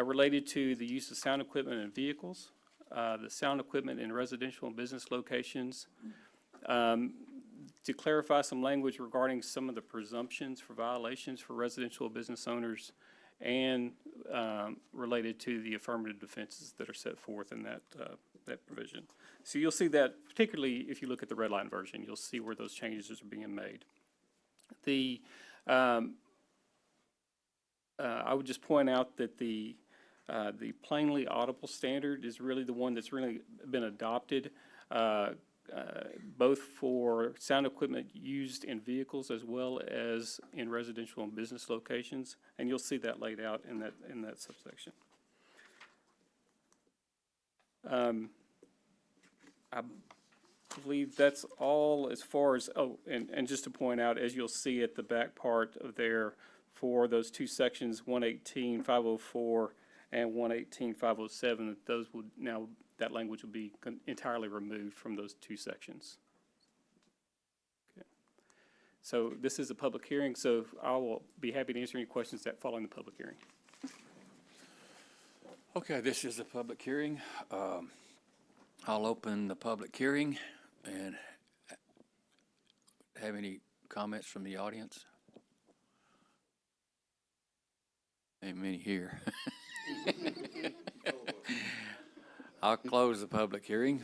related to the use of sound equipment in vehicles, the sound equipment in residential and business locations. to clarify some language regarding some of the presumptions for violations for residential business owners and related to the affirmative defenses that are set forth in that provision. So you'll see that, particularly if you look at the red line version, you'll see where those changes are being made. I would just point out that the plainly audible standard is really the one that's really been adopted, both for sound equipment used in vehicles as well as in residential and business locations, and you'll see that laid out in that subsection. I believe that's all as far as, and just to point out, as you'll see at the back part of there, for those two sections, 118.504 and 118.507, those would now, that language will be entirely removed from those two sections. Okay. So this is a public hearing, so I will be happy to answer any questions that following the public hearing. Okay, this is a public hearing. I'll open the public hearing and have any comments from the audience? Ain't many here. I'll close the public hearing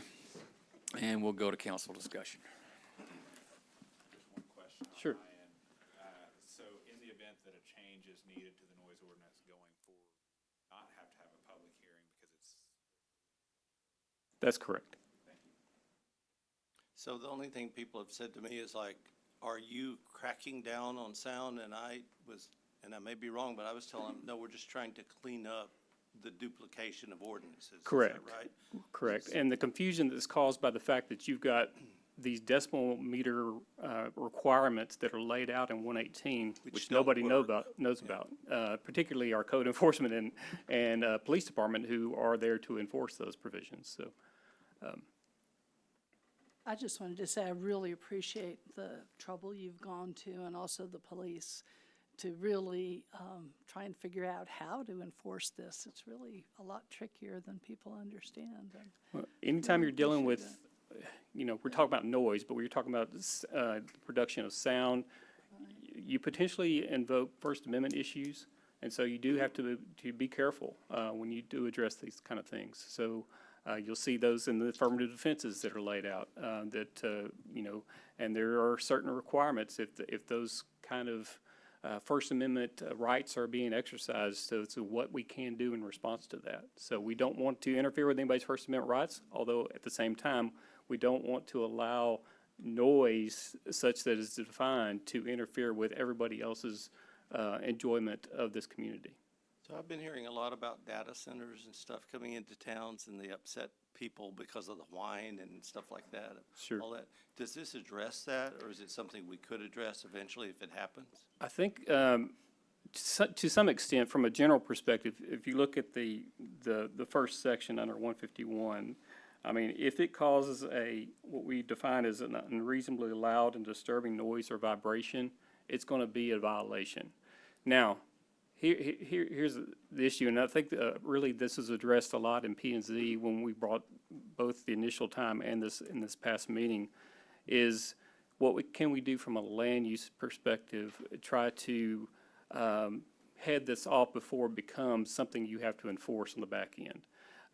and we'll go to council discussion. Just one question on Sure. my end. So in the event that a change is needed to the noise ordinance going forward, not have to have a public hearing because it's. That's correct. So the only thing people have said to me is like, are you cracking down on sound? And I may be wrong, but I was telling them, no, we're just trying to clean up the duplication of ordinances. Correct. Is that right? Correct. And the confusion that's caused by the fact that you've got these decimal meter requirements that are laid out in 118, which don't nobody knows work. about, particularly our code enforcement and police department who are there to enforce those provisions. So I just wanted to say I really appreciate the trouble you've gone to, and also the police, to really try and figure out how to enforce this. It's really a lot trickier than people understand. And anytime you're dealing appreciate with, we're talking about noise, but when you're talking about the production of sound, you potentially invoke First Amendment issues, and so you do have to be careful when you do address these kind of things. So you'll see those in the affirmative defenses that are laid out, and there are certain requirements if those kind of First Amendment rights are being exercised, so what we can do in response to that. So we don't want to interfere with anybody's First Amendment rights, although at the same time, we don't want to allow noise such that is defined to interfere with everybody else's enjoyment of this community. So I've been hearing a lot about data centers and stuff coming into towns, and they upset people because of the whine and stuff like that. Sure. All that. Does this address that, or is it something we could address eventually if it happens? I think to some extent, from a general perspective, if you look at the first section under 151, I mean, if it causes what we define as an unreasonably loud and disturbing noise or vibration, it's going to be a violation. Now, here's the issue, and I think really this is addressed a lot in P&Z when we brought both the initial time and in this past meeting, is what can we do from a land use perspective, try to head this off before it becomes something you have to enforce on the back end.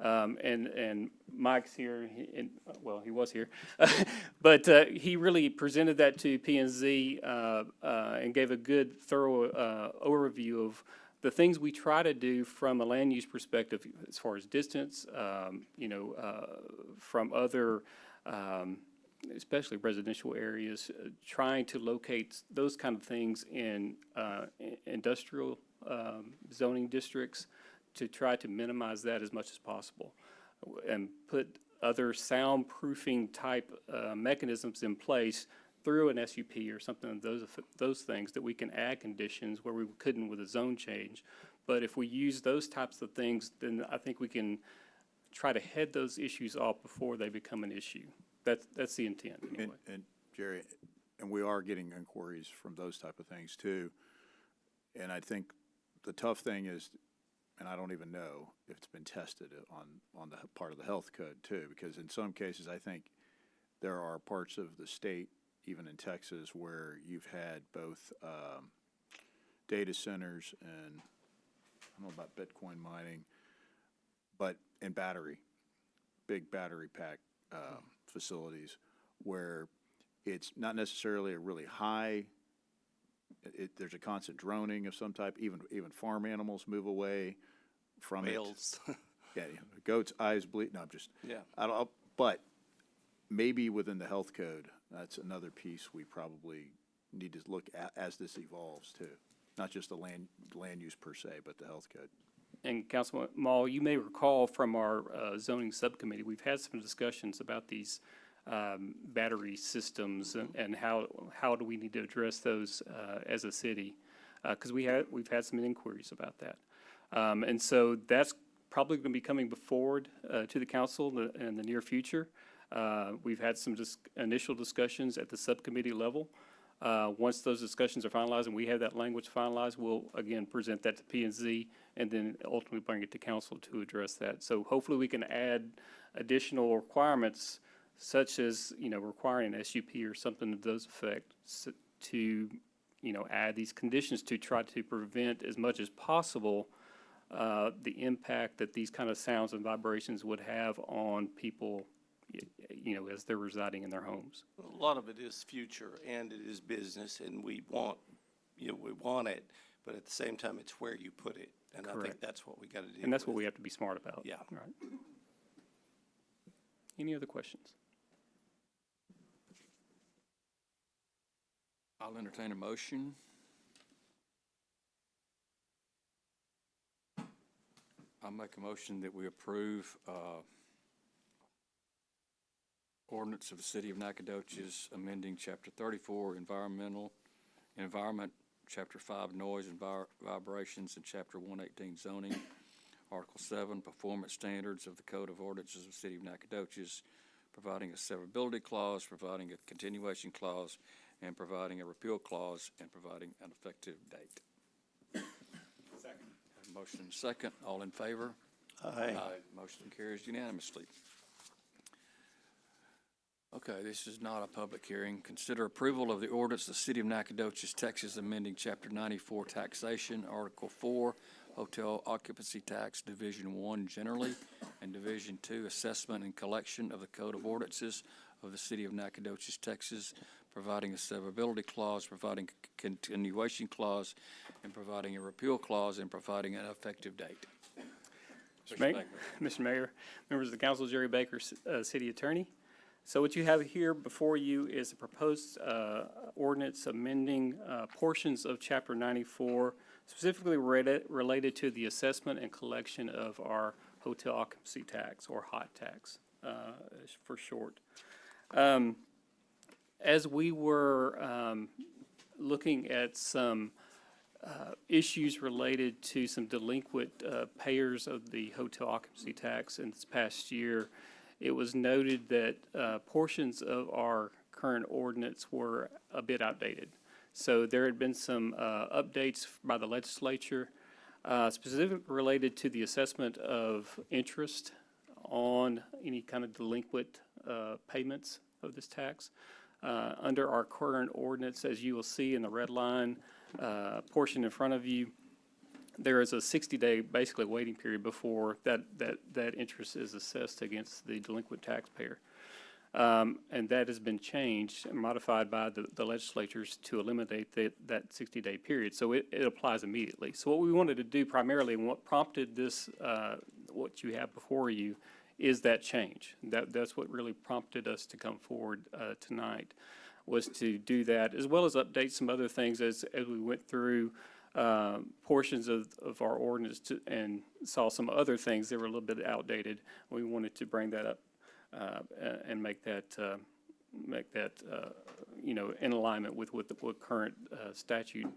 And Mike's here, he was here, but he really presented that to P&Z and gave a good, thorough overview of the things we try to do from a land use perspective as far as distance, from other, especially residential areas, trying to locate those kind of things in industrial zoning districts, to try to minimize that as much as possible and put other soundproofing type mechanisms in place through an SUP or something, those things that we can add conditions where we couldn't with a zone change. But if we use those types of things, then I think we can try to head those issues off before they become an issue. That's the intent anyway. And Jerry, and we are getting inquiries from those type of things too. And I think the tough thing is, and I don't even know if it's been tested on the part of the health code too, because in some cases I think there are parts of the state even in Texas, where you've had both data centers and, I don't know about Bitcoin mining, but in big battery pack facilities, where it's not necessarily a really high, there's a constant droning of some type, even farm animals move away from Whales. it. Yeah, goats' eyes bleed, no, I'm just, Yeah. but maybe within the health code, that's another piece we probably need to look at as this evolves too. Not just the land use per se, but the health code. And Councilman Maul, you may recall from our zoning subcommittee, we've had some discussions about these battery systems and how do we need to address those as a city? Because we've had some inquiries about that. And so that's probably going to be coming forward to the council in the near future. We've had some initial discussions at the subcommittee level. Once those discussions are finalized and we have that language finalized, we'll again present that to P&Z and then ultimately bring it to council to address that. So hopefully we can add additional requirements such as, requiring an SUP or something to those effects to, add these conditions to try to prevent as much as possible the impact that these kind of sounds and vibrations would have on people, as they're residing in their homes. A lot of it is future and it is business, and we want it, but at the same time, it's where you put it. And I think Correct. that's what we got to do. And that's what we have to be smart about. Yeah. Right. Any other questions? I'll entertain a motion. I'll make a motion that we approve ordinance of the City of Nacogdoches amending Chapter 34 Environment, Chapter 5 Noise and Vibrations, and Chapter 118 Zoning, Article 7 Performance Standards of the Code of Ordinances of the City of Nacogdoches, providing a severability clause, providing a continuation clause, and providing a repeal clause, and providing an effective date. Second. Motion and second. All in favor? Aye. Motion carries unanimously. Okay, this is not a public hearing. Consider approval of the ordinance of the City of Nacogdoches, Texas, amending Chapter 94 Taxation, Article 4 Hotel Occupancy Tax, Division 1 generally, and Division 2 Assessment and Collection of the Code of Ordinances of the City of Nacogdoches, Texas, providing a severability clause, providing a continuation clause, and providing a repeal clause, and providing an effective date. Mr. Mayor, members of the council, Jerry Baker, City Attorney. So what you have here before you is a proposed ordinance amending portions of Chapter 94, specifically related to the assessment and collection of our hotel occupancy tax, or HOT tax for short. As we were looking at some issues related to some delinquent payers of the hotel occupancy tax in this past year, it was noted that portions of our current ordinance were a bit outdated. So there had been some updates by the legislature, specifically related to the assessment of interest on any kind of delinquent payments of this tax. Under our current ordinance, as you will see in the red line portion in front of you, there is a 60-day basically waiting period before that interest is assessed against the delinquent taxpayer. And that has been changed and modified by the legislatures to eliminate that 60-day period. So it applies immediately. So what we wanted to do primarily, and what prompted this, what you have before you, is that change. That's what really prompted us to come forward tonight, was to do that, as well as update some other things as we went through portions of our ordinance and saw some other things that were a little bit outdated. We wanted to bring that up and make that in alignment with what current statute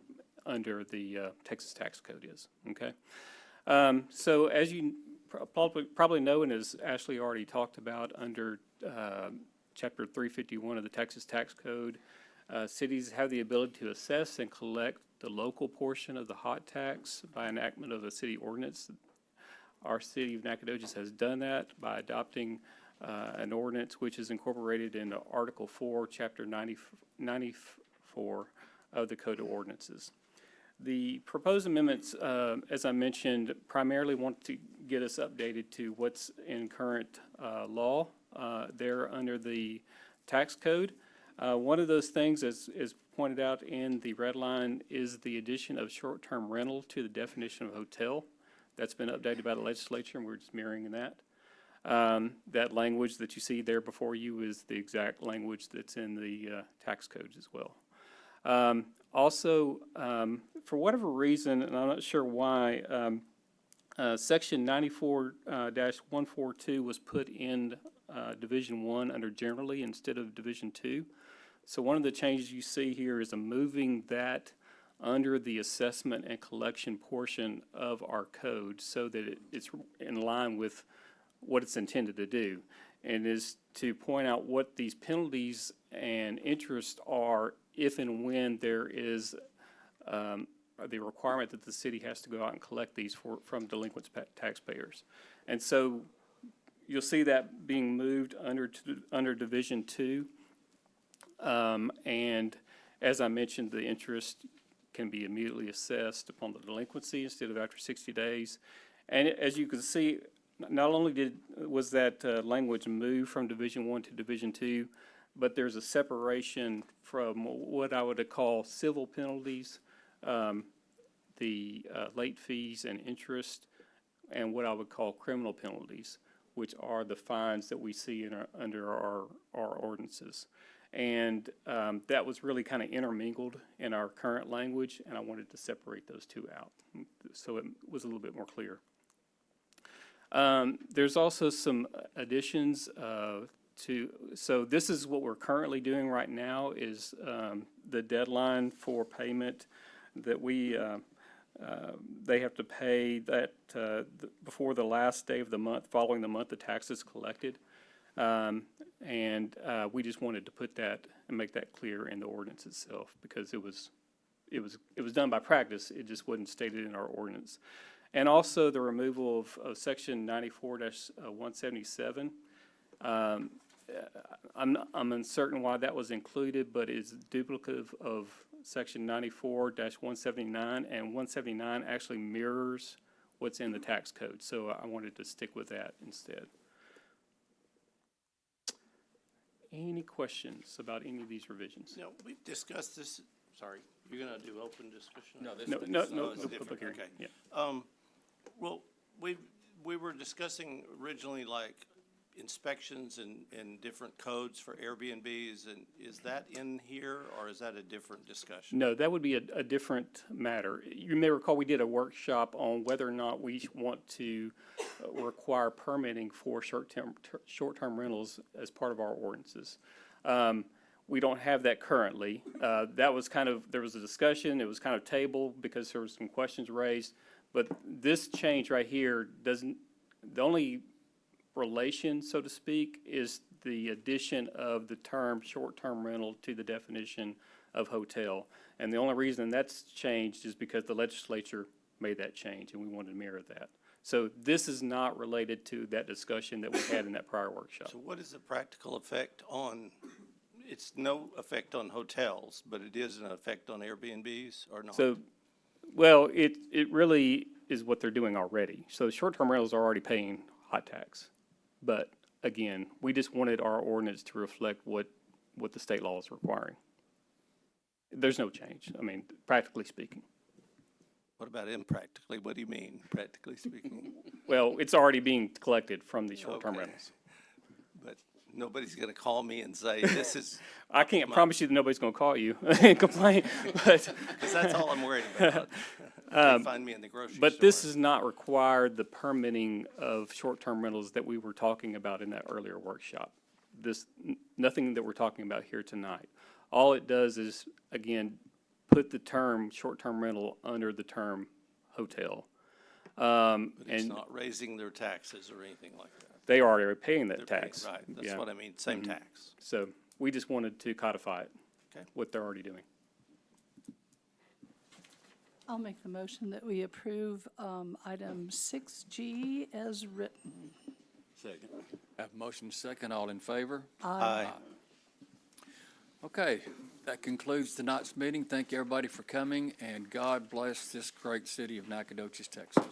under the Texas tax code is. Okay, so as you probably know, and as Ashley already talked about, under Chapter 351 of the Texas tax code, cities have the ability to assess and collect the local portion of the hot tax by enactment of a city ordinance. Our city of Nacogdoches has done that by adopting an ordinance which is incorporated into Article 4, Chapter 94 of the Code of Ordinances. The proposed amendments, as I mentioned, primarily want to get us updated to what's in current law there under the tax code. One of those things, as pointed out in the red line, is the addition of short-term rental to the definition of hotel. That's been updated by the legislature, and we're just mirroring that. That language that you see there before you is the exact language that's in the tax codes as well. Also, for whatever reason, and I'm not sure why, Section 94-142 was put in Division 1 under generally instead of Division 2. So one of the changes you see here is moving that under the assessment and collection portion of our code so that it's in line with what it's intended to do, and is to point out what these penalties and interest are if and when there is the requirement that the city has to go out and collect these from delinquent taxpayers. And so you'll see that being moved under Division 2. And as I mentioned, the interest can be immediately assessed upon the delinquency instead of after 60 days. And as you can see, not only was that language moved from Division 1 to Division 2, but there's a separation from what I would call civil penalties, the late fees and interest, and what I would call criminal penalties, which are the fines that we see under our ordinances. And that was really kind of intermingled in our current language, and I wanted to separate those two out so it was a little bit more clear. There's also some additions so this is what we're currently doing right now is the deadline for payment that they have to pay that before the last day of the month, following the month the tax is collected. And we just wanted to put that and make that clear in the ordinance itself because it was done by practice. It just wasn't stated in our ordinance. And also the removal of Section 94-177. I'm uncertain why that was included, but it's duplicative of Section 94-179, and 179 actually mirrors what's in the tax code. So I wanted to stick with that instead. Any questions about any of these revisions? No, we've discussed this, sorry, you're gonna do open discussion? No, it's public different, hearing, okay. yeah. Well, we were discussing originally like inspections and different codes for Airbnbs, and is that in here, or is that a different discussion? No, that would be a different matter. You may recall we did a workshop on whether or not we want to require permitting for short-term rentals as part of our ordinances. We don't have that currently. That was there was a discussion, it was kind of tabled because there were some questions raised, but this change right here the only relation, so to speak, is the addition of the term short-term rental to the definition of hotel. And the only reason that's changed is because the legislature made that change and we wanted to mirror that. So this is not related to that discussion that we had in that prior workshop. So what is the practical effect on, it's no effect on hotels, but it is an effect on Airbnbs or not? So, well, it really is what they're doing already. So short-term rentals are already paying hot tax. But again, we just wanted our ordinance to reflect what the state law is requiring. There's no change, I mean, practically speaking. What about impractically? What do you mean, practically speaking? Well, it's already being collected from the short-term Okay. rentals. But nobody's gonna call me and say, this is, I can't promise you that nobody's gonna call you and complain, but. because that's all I'm worried about. They find me in the grocery store. But this does not require the permitting of short-term rentals that we were talking about in that earlier workshop. Nothing that we're talking about here tonight. All it does is, again, put the term short-term rental under the term hotel. But it's not raising their taxes or anything like that. They are already paying that They're paying- tax. Right, that's Yeah. what I mean, same tax. So we just wanted to codify it, Okay. what they're already doing. I'll make the motion that we approve item 6G as written. Second. Have a motion second, all in favor? Aye. Okay, that concludes tonight's meeting. Thank you, everybody, for coming, and God bless this great city of Nacogdoches, Texas.